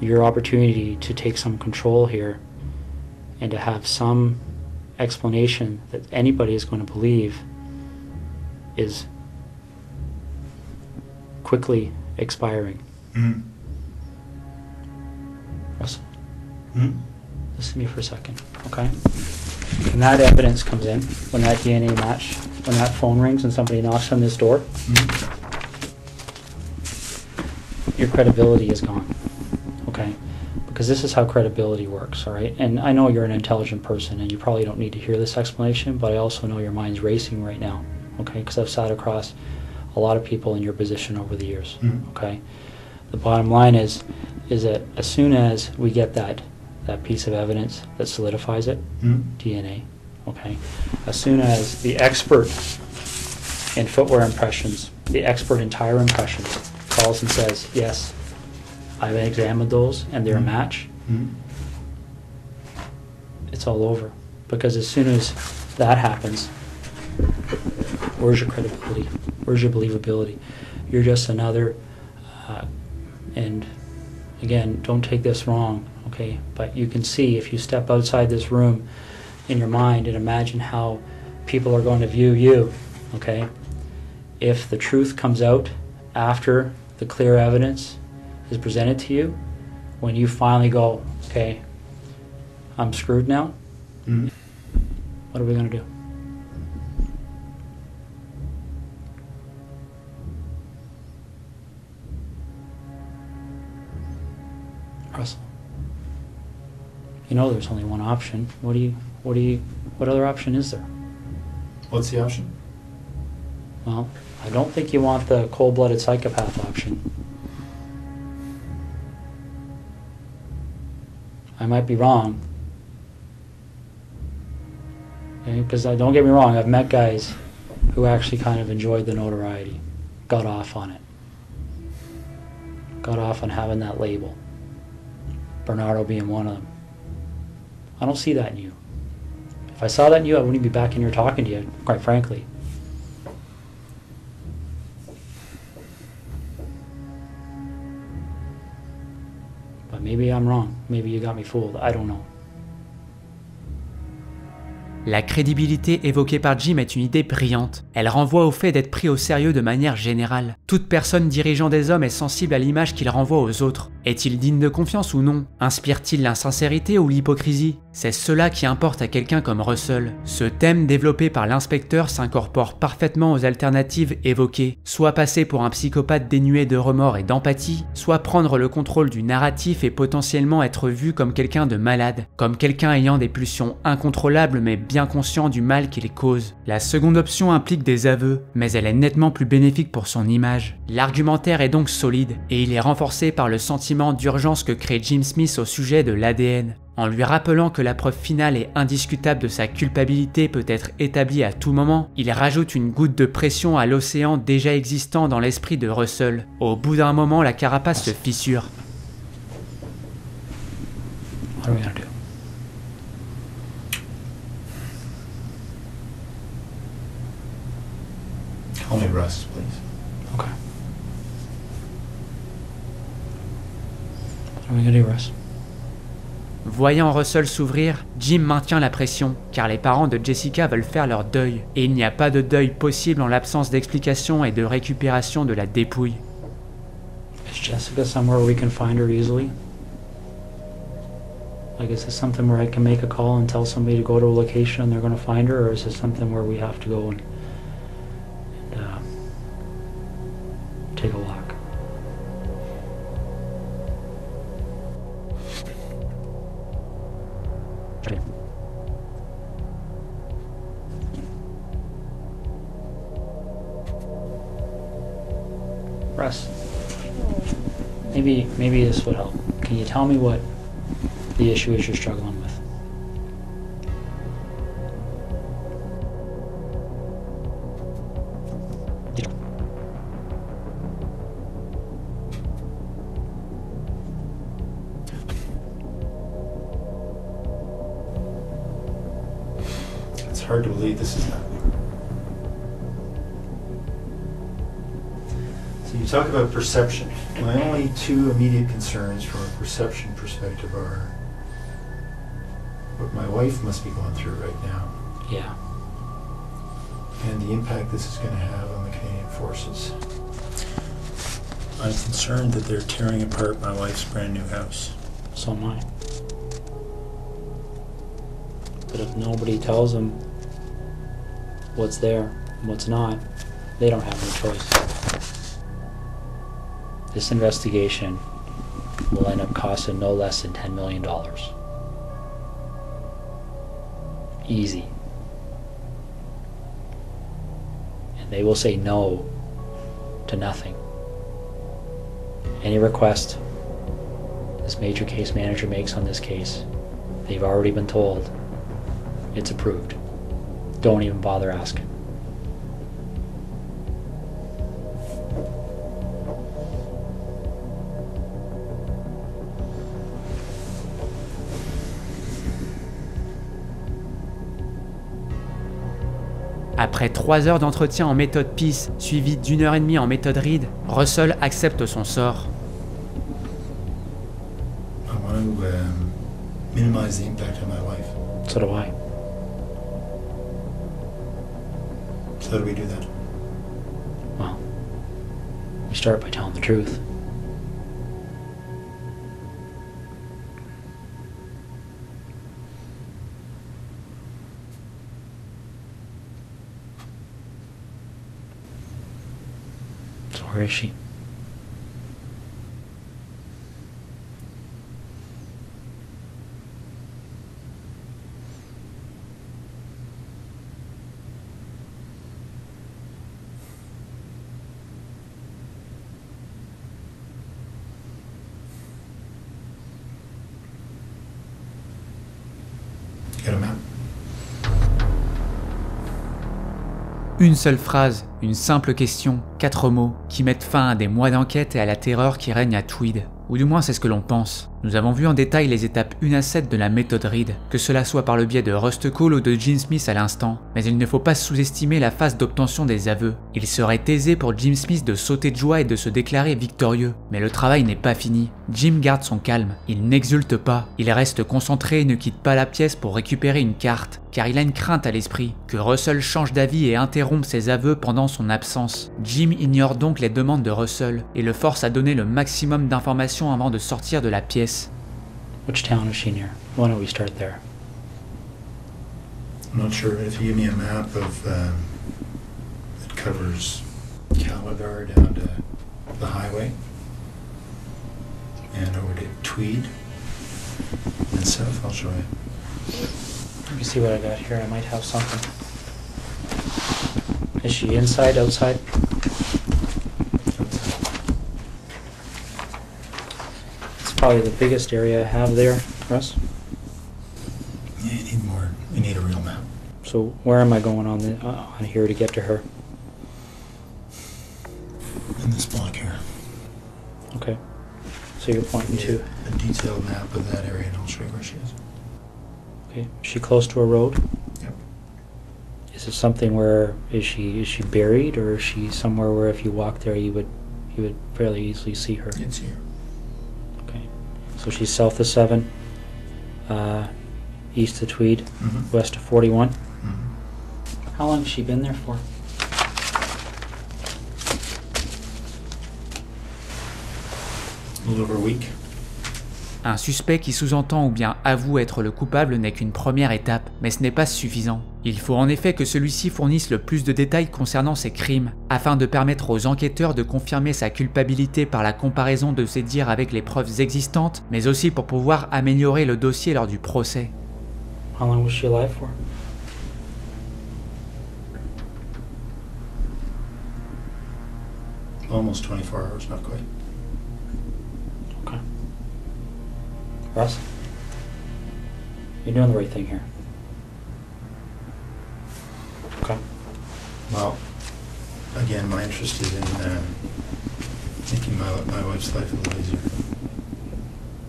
Your opportunity to take some control here and to have some explanation that anybody is going to believe is quickly expiring. Russell, Listen to me for a second, okay? When that evidence comes in, when that DNA match, when that phone rings and somebody knocks on this door, your credibility is gone, okay? Because this is how credibility works, all right? And I know you're an intelligent person and you probably don't need to hear this explanation, but I also know your mind's racing right now, okay? Because I've sat across a lot of people in your position over the years, okay? The bottom line is that as soon as we get that piece of evidence that solidifies it, DNA, okay? As soon as the expert in footwear impressions, the expert in tire impressions calls and says, yes, I've examined those and they're a match, it's all over. Because as soon as that happens, where's your credibility? Where's your believability? You're just another, and again, don't take this wrong, okay? But you can see if you step outside this room in your mind and imagine how people are going to view you, okay? If the truth comes out after the clear evidence is presented to you, when you finally go, okay, I'm screwed now, what are we going to do? Russell, you know there's only one option. What other option is there? What's the option? Well, I don't think you want the cold-blooded psychopath option. I might be wrong. Because don't get me wrong, I've met guys who actually kind of enjoyed the notoriety, got off on it, got off on having that label. Bernardo being one of them. I don't see that in you. If I saw that in you, I wouldn't be back in here talking to you, quite frankly. But maybe I'm wrong. Maybe you got me fooled. I don't know. La crédibilité évoquée par Jim est une idée brillante. Elle renvoie au fait d'être pris au sérieux de manière générale. Toute personne dirigeant des hommes est sensible à l'image qu'il renvoie aux autres. Est-il digne de confiance ou non? Inspire-t-il l'insincérité ou l'hypocrisie? C'est cela qui importe à quelqu'un comme Russell. Ce thème développé par l'inspecteur s'incorpore parfaitement aux alternatives évoquées, soit passer pour un psychopathe dénué de remords et d'empathie, soit prendre le contrôle du narratif et potentiellement être vu comme quelqu'un de malade, comme quelqu'un ayant des pulsions incontrôlables mais bien conscient du mal qu'il cause. La seconde option implique des aveux, mais elle est nettement plus bénéfique pour son image. L'argumentaire est donc solide, et il est renforcé par le sentiment d'urgence que crée Jim Smith au sujet de l'ADN. En lui rappelant que la preuve finale et indiscutable de sa culpabilité peut être établie à tout moment, il rajoute une goutte de pression à l'océan déjà existant dans l'esprit de Russell. Au bout d'un moment, la carapace se fissure. What are we gonna do? Call me Russ, please. Okay. What are we gonna do, Russ? Voyant Russell s'ouvrir, Jim maintient la pression, car les parents de Jessica veulent faire leur deuil, et il n'y a pas de deuil possible en l'absence d'explication et de récupération de la dépouille. Is Jessica somewhere we can find her easily? Like, is this something where I can make a call and tell somebody to go to a location and they're going to find her, or is this something where we have to go and take a walk? Russ, maybe this would help. Can you tell me what the issue is you're struggling with? It's hard to believe this is happening. So you talk about perception. My only two immediate concerns from a perception perspective are what my wife must be going through right now, Yeah. and the impact this is going to have on the Canadian Forces. I'm concerned that they're tearing apart my wife's brand new house. So am I. But if nobody tells them what's there and what's not, they don't have no choice. This investigation will end up costing no less than $10 million. Easy. And they will say no to nothing. Any request this major case manager makes on this case, they've already been told it's approved. Don't even bother asking. Après 3 heures d'entretien en méthode PIS, suivi d'1 heure et demie en méthode REID, Russell accepte son sort. I want to minimize the impact on my wife. So do I. So how do we do that? Well, we start by telling the truth. So where is she? Get a map. Une seule phrase, une simple question, 4 mots, qui mettent fin à des mois d'enquête et à la terreur qui règne à Tweed. Ou du moins c'est ce que l'on pense. Nous avons vu en détail les étapes 1 à 7 de la méthode REID, que cela soit par le biais de RUST COHLE ou de JIM SMYTH à l'instant, mais il ne faut pas sous-estimer la phase d'obtention des aveux. Il serait aisé pour JIM SMYTH de sauter de joie et de se déclarer victorieux, mais le travail n'est pas fini. Jim garde son calme, il n'exulte pas, il reste concentré et ne quitte pas la pièce pour récupérer une carte, car il a une crainte à l'esprit, que Russell change d'avis et interrompe ses aveux pendant son absence. Jim ignore donc les demandes de Russell et le force à donner le maximum d'informations avant de sortir de la pièce. Which town is she near? Why don't we start there? I'm not sure, but if you give me a map of that covers CALVAIRE down to the highway and over to Tweed and south, I'll show you. Let me see what I got here. I might have something. Is she inside, outside? It's probably the biggest area I have there, Russ. Yeah, you need more. You need a real map. So where am I going on here to get to her? In this block here. Okay. So you're pointing to. A detailed map of that area, and I'll show you where she is. Okay. Is she close to a road? Yep. Is it something where is she buried, or is she somewhere where if you walk there you would fairly easily see her? It's here. Okay. So she's south of 7, east of Tweed, west of 41. How long has she been there for? A little over a week. Un suspect qui sous-entend ou bien avoue être le coupable n'est qu'une première étape, mais ce n'est pas suffisant. Il faut en effet que celui-ci fournisse le plus de détails concernant ses crimes, afin de permettre aux enquêteurs de confirmer sa culpabilité par la comparaison de ses dires avec les preuves existantes, mais aussi pour pouvoir améliorer le dossier lors du procès. How long was she alive for? Almost 24 hours, not quite. Okay. Russ, you're doing the right thing here. Okay. Well, again, my interest is in making my wife's life a little easier.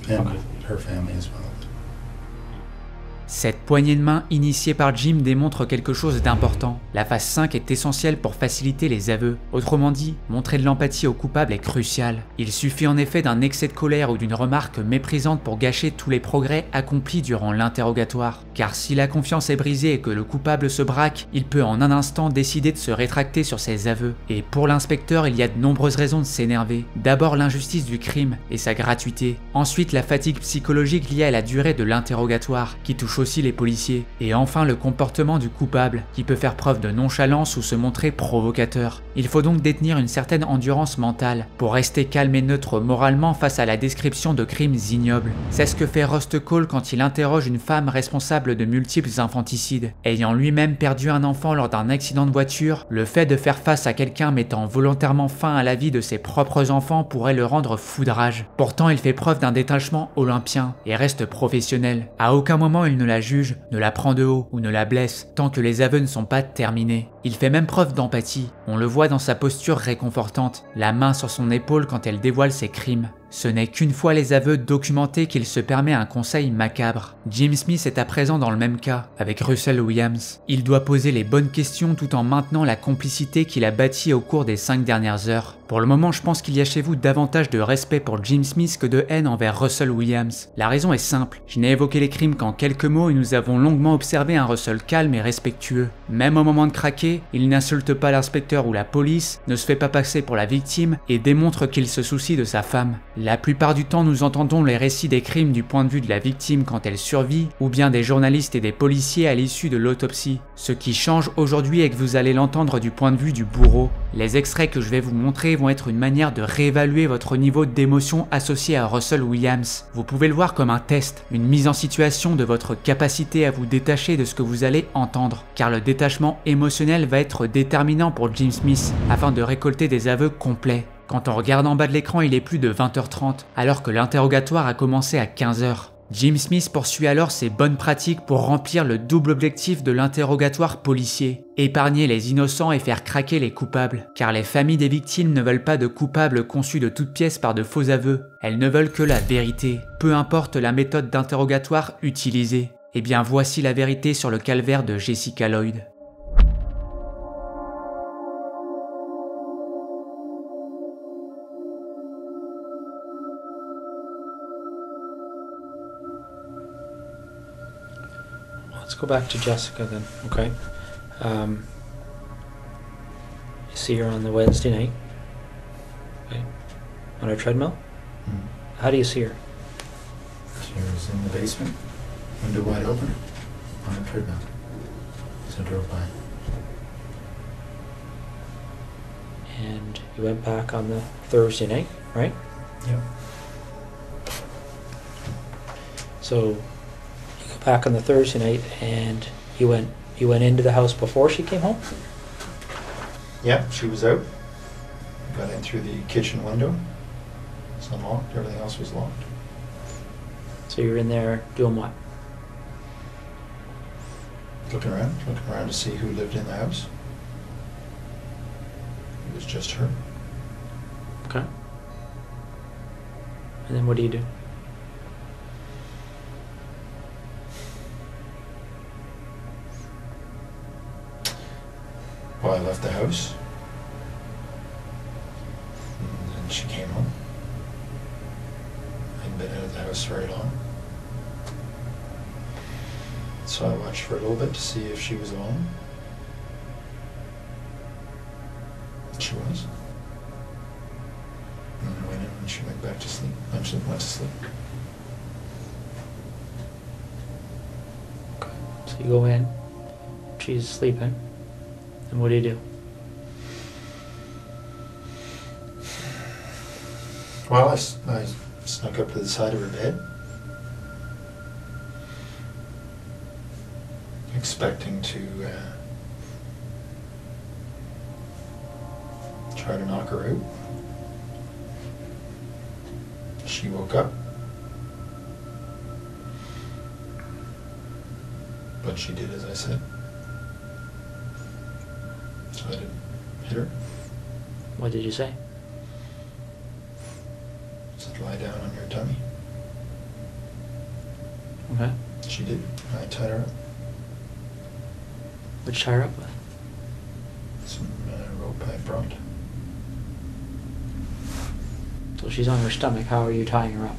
And Okay. her family as well. Cette poignée de main initiée par Jim démontre quelque chose d'important. La phase 5 est essentielle pour faciliter les aveux. Autrement dit, montrer de l'empathie au coupable est crucial. Il suffit en effet d'un excès de colère ou d'une remarque méprisante pour gâcher tous les progrès accomplis durant l'interrogatoire. Car si la confiance est brisée et que le coupable se braque, il peut en un instant décider de se rétracter sur ses aveux. Et pour l'inspecteur, il y a de nombreuses raisons de s'énerver. D'abord l'injustice du crime et sa gratuité. Ensuite la fatigue psychologique liée à la durée de l'interrogatoire, qui touche aussi les policiers. Et enfin le comportement du coupable, qui peut faire preuve de nonchalance ou se montrer provocateur. Il faut donc détenir une certaine endurance mentale pour rester calme et neutre moralement face à la description de crimes ignobles. C'est ce que fait RUST COHLE quand il interroge une femme responsable de multiples infanticides. Ayant lui-même perdu un enfant lors d'un accident de voiture, le fait de faire face à quelqu'un mettant volontairement fin à la vie de ses propres enfants pourrait le rendre fou de rage. Pourtant, il fait preuve d'un détachement olympien et reste professionnel. À aucun moment il ne la juge, ne la prend de haut ou ne la blesse, tant que les aveux ne sont pas terminés. Il fait même preuve d'empathie. On le voit dans sa posture réconfortante, la main sur son épaule quand elle dévoile ses crimes. Ce n'est qu'une fois les aveux documentés qu'il se permet un conseil macabre. JIM SMYTH est à présent dans le même cas, avec Russell Williams. Il doit poser les bonnes questions tout en maintenant la complicité qu'il a bâtie au cours des 5 dernières heures. Pour le moment, je pense qu'il y a chez vous davantage de respect pour JIM SMYTH que de haine envers Russell Williams. La raison est simple, je n'ai évoqué les crimes qu'en quelques mots et nous avons longuement observé un Russell calme et respectueux. Même au moment de craquer, il n'insulte pas l'inspecteur ou la police, ne se fait pas passer pour la victime et démontre qu'il se soucie de sa femme. La plupart du temps, nous entendons les récits des crimes du point de vue de la victime quand elle survit, ou bien des journalistes et des policiers à l'issue de l'autopsie. Ce qui change aujourd'hui est que vous allez l'entendre du point de vue du bourreau. Les extraits que je vais vous montrer vont être une manière de réévaluer votre niveau d'émotion associé à Russell Williams. Vous pouvez le voir comme un test, une mise en situation de votre capacité à vous détacher de ce que vous allez entendre, car le détachement émotionnel va être déterminant pour JIM SMYTH afin de récolter des aveux complets. Quand on regarde en bas de l'écran, il est plus de 20h30, alors que l'interrogatoire a commencé à 15h. JIM SMYTH poursuit alors ses bonnes pratiques pour remplir le double objectif de l'interrogatoire policier, épargner les innocents et faire craquer les coupables, car les familles des victimes ne veulent pas de coupables conçus de toutes pièces par de faux aveux, elles ne veulent que la vérité, peu importe la méthode d'interrogatoire utilisée. Eh bien voici la vérité sur le calvaire de Jessica Lloyd. Let's go back to Jessica then, okay? You see her on the Wednesday night, okay? On a treadmill? Mm. How do you see her? She was in the basement, window wide open, on a treadmill. So I drove by. And you went back on the Thursday night, right? Yep. So back on the Thursday night, and you went into the house before she came home? Yeah, she was out. Got in through the kitchen window. It's unlocked. Everything else was locked. So you're in there doing what? Looking around to see who lived in the house. It was just her. Okay. And then what do you do? Well, I left the house, and then she came home. I hadn't been out of the house very long. So I watched for a little bit to see if she was alone. And she was. And then I went in and she went back to sleep. She went to sleep. Okay. So you go in, she's sleeping. And what do you do? Well, I snuck up to the side of her bed, expecting to try to knock her out. She woke up, but she did as I said. So I didn't hit her. What did you say? I said, lie down on your tummy. Okay. She did. I tied her up. What'd you tie her up with? Some rope I brought. So she's on her stomach. How are you tying her up?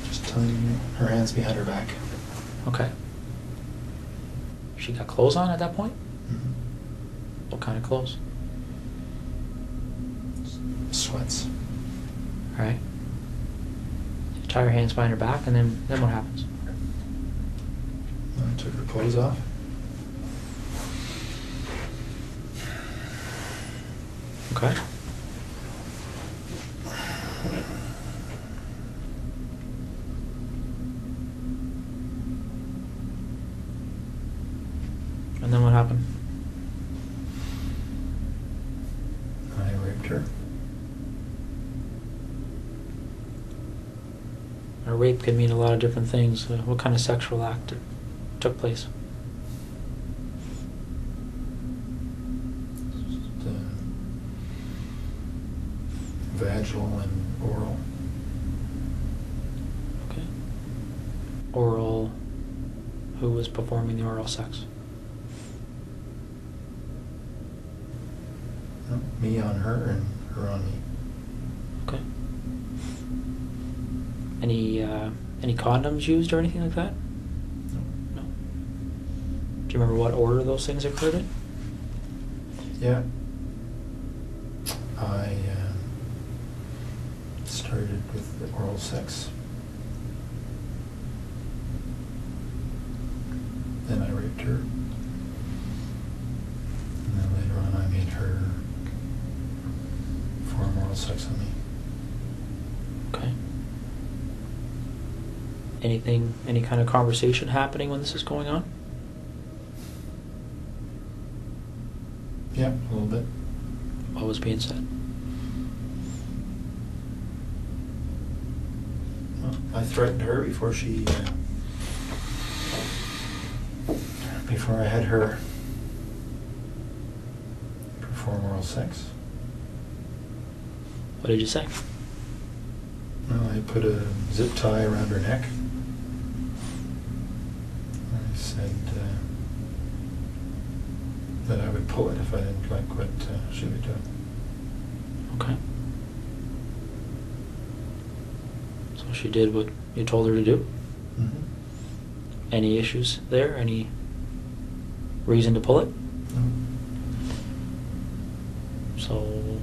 Just tying her hands behind her back. Okay. She got clothes on at that point? Mm-hmm. What kind of clothes? Sweats. All right. You tie her hands behind her back, and then what happens? Took her clothes off. Okay. And then what happened? I raped her. A rape can mean a lot of different things. What kind of sexual act took place? Just, vaginal and oral. Okay. Oral. Who was performing the oral sex? Me on her and her on me. Okay. Any condoms used or anything like that? No. No. Do you remember what order those things occurred in? Yeah. I started with the oral sex. Then I raped her. And then later on I made her perform oral sex on me. Okay. Any kind of conversation happening when this is going on? Yeah, a little bit. What was being said? Well, I threatened her before I had her perform oral sex. What did you say? Well, I put a zip tie around her neck. I said that I would pull it if I didn't like what she would do. Okay. So she did what you told her to do? Mm-hmm. Any issues there? Any reason to pull it? No. So,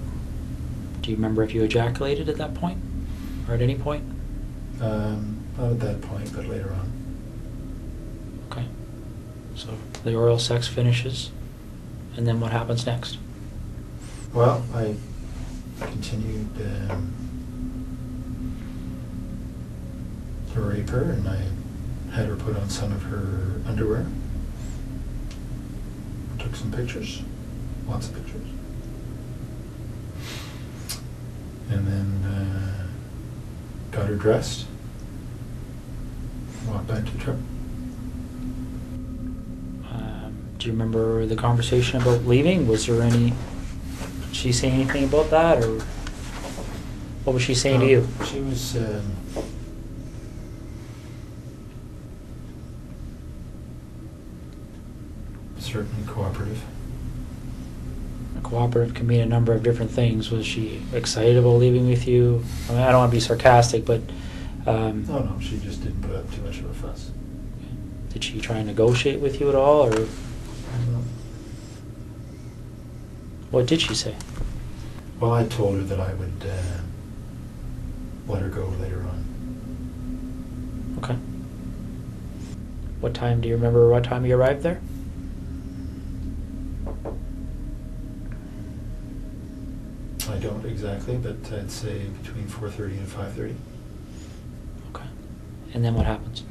do you remember if you ejaculated at that point? Or at any point? Not at that point, but later on. Okay. So, the oral sex finishes, and then what happens next? Well, I continued to rape her, and I had her put on some of her underwear. Took some pictures, lots of pictures. And then got her dressed, walked back to the truck. Do you remember the conversation about leaving? Was there any... Did she say anything about that, or what was she saying to you? She was certainly cooperative. Cooperative can mean a number of different things. Was she excited about leaving with you? I mean, I don't want to be sarcastic, but... No, she just didn't put up too much of a fuss. Did she try and negotiate with you at all, or... No. What did she say? Well, I told her that I would let her go later on. Okay. What time, do you remember what time you arrived there? I don't exactly, but I'd say between 4:30 and 5:30. Okay. And then what happens?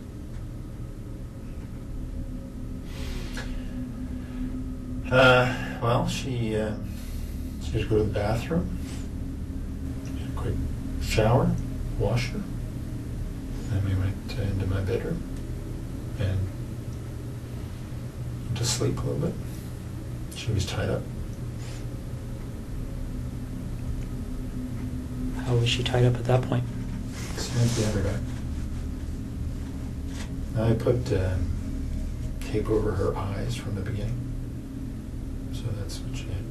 Well, she had to go to the bathroom, get a quick shower, wash her. Then we went into my bedroom and went to sleep a little bit. She was tied up. How was she tied up at that point? Hands behind her back. I put tape over her eyes from the beginning. So that's what she had.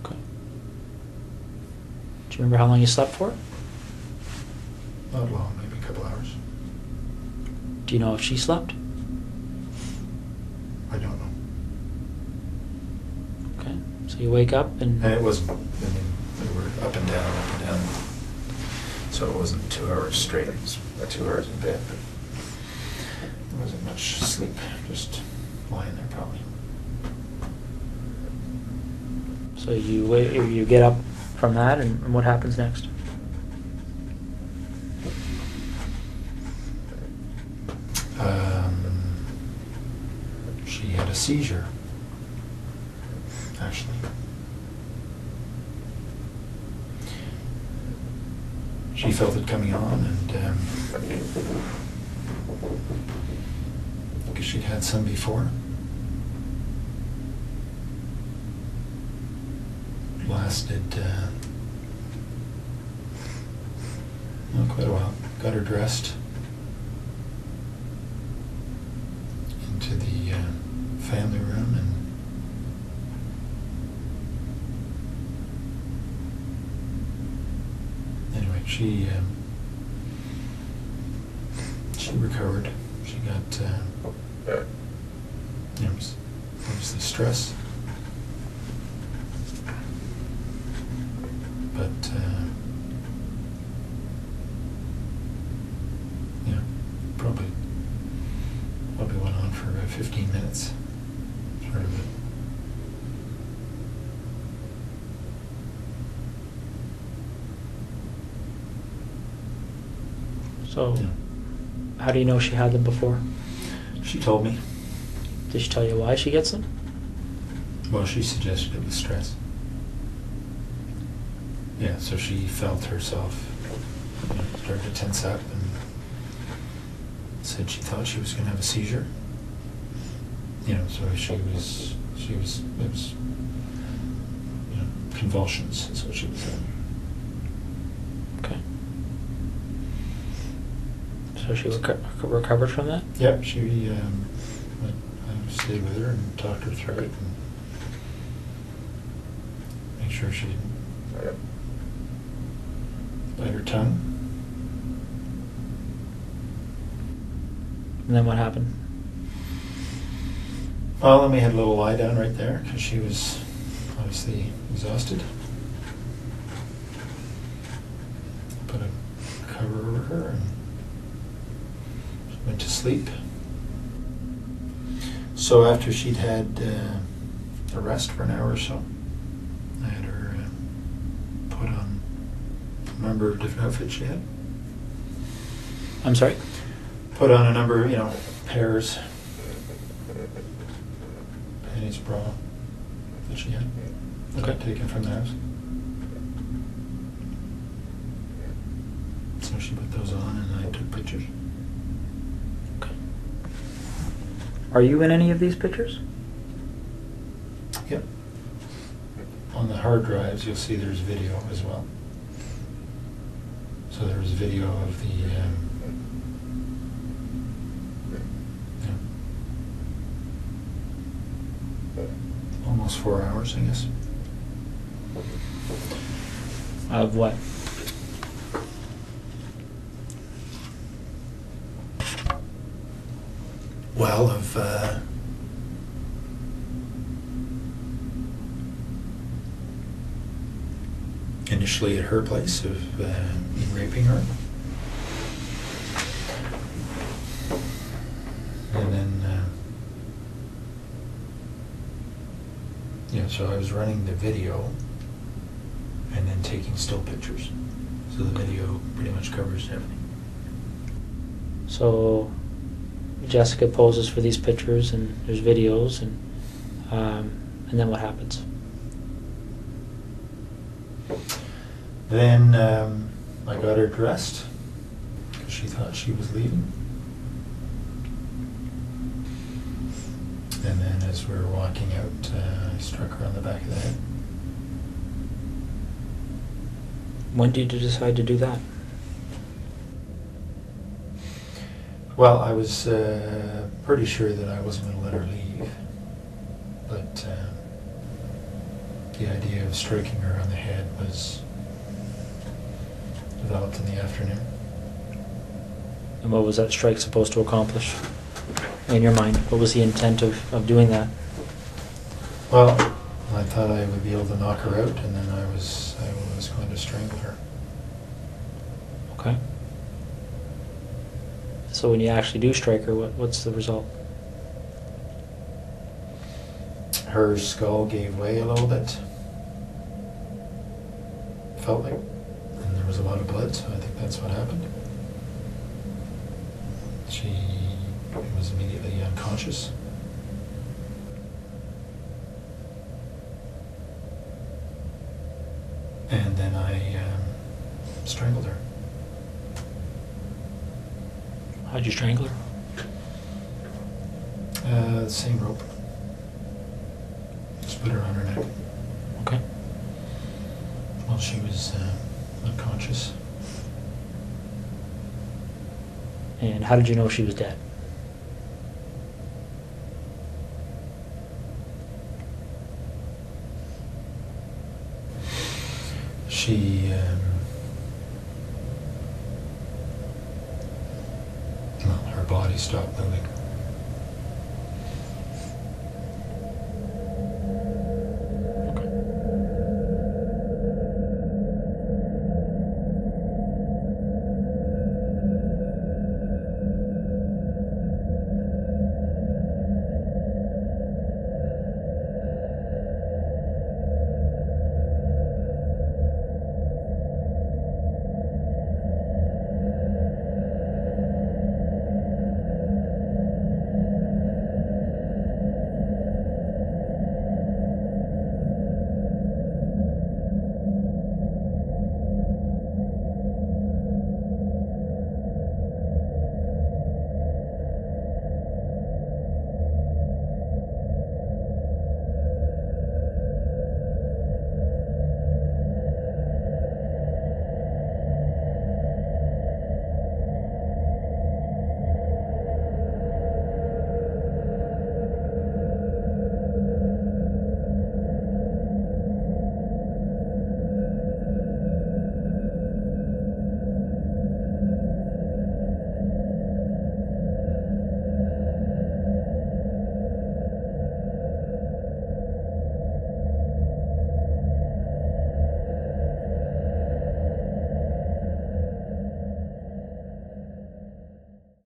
Okay. Do you remember how long you slept for? Not long, maybe a couple hours. Do you know if she slept? I don't know. Okay. So you wake up and... And it wasn't, I mean, we were up and down. So it wasn't 2 hours straight. It was about 2 hours in bed, but there wasn't much sleep. just lying there probably. So you get up from that, and what happens next? She had a seizure, actually. She felt it coming on, and because she'd had some before. Lasted quite a while. Got her dressed, into the family room, and anyway, she recovered. She got obviously stress, but probably went on for about 15 minutes. Part of it. So, Yeah. how do you know she had them before? She told me. Did she tell you why she gets them? Well, she suggested it was stress. Yeah, so she felt herself start to tense up and said she thought she was going to have a seizure. So it was convulsions is what she was saying. Okay. So she recovered from that? Yep, I stayed with her and talked her through it and made sure she didn't bite her tongue. And then what happened? Well, then we had a little lie down right there because she was obviously exhausted. Put a cover over her and she went to sleep. So after she'd had a rest for an hour or so, I had her put on a number of different outfits she had. I'm sorry? Put on a number, pairs, panties, bra that she had. That I'd taken from the house. So she put those on and I took pictures. Okay. Are you in any of these pictures? Yep. On the hard drives, you'll see there's video as well. So there's video of the almost 4 hours, I guess. Of what? Well, of initially at her place of raping her, and then so I was running the video and then taking still pictures. So the video pretty much covers everything. So Jessica poses for these pictures and there's videos and then what happens? Then I got her dressed because she thought she was leaving. And then as we were walking out, I struck her on the back of the head. When did you decide to do that? Well, I was pretty sure that I wasn't going to let her leave. But the idea of striking her on the head was developed in the afternoon. And what was that strike supposed to accomplish in your mind? What was the intent of doing that? Well, I thought I would be able to knock her out, and then I was going to strangle her. Okay. So when you actually do strike her, what's the result? her skull gave way a little bit. Felt like, and there was a lot of blood, so I think that's what happened. She was immediately unconscious. And then I strangled her. How'd you strangle her? The same rope. Just put her on her neck Okay. while she was unconscious. And how did you know she was dead? She, well, her body stopped moving.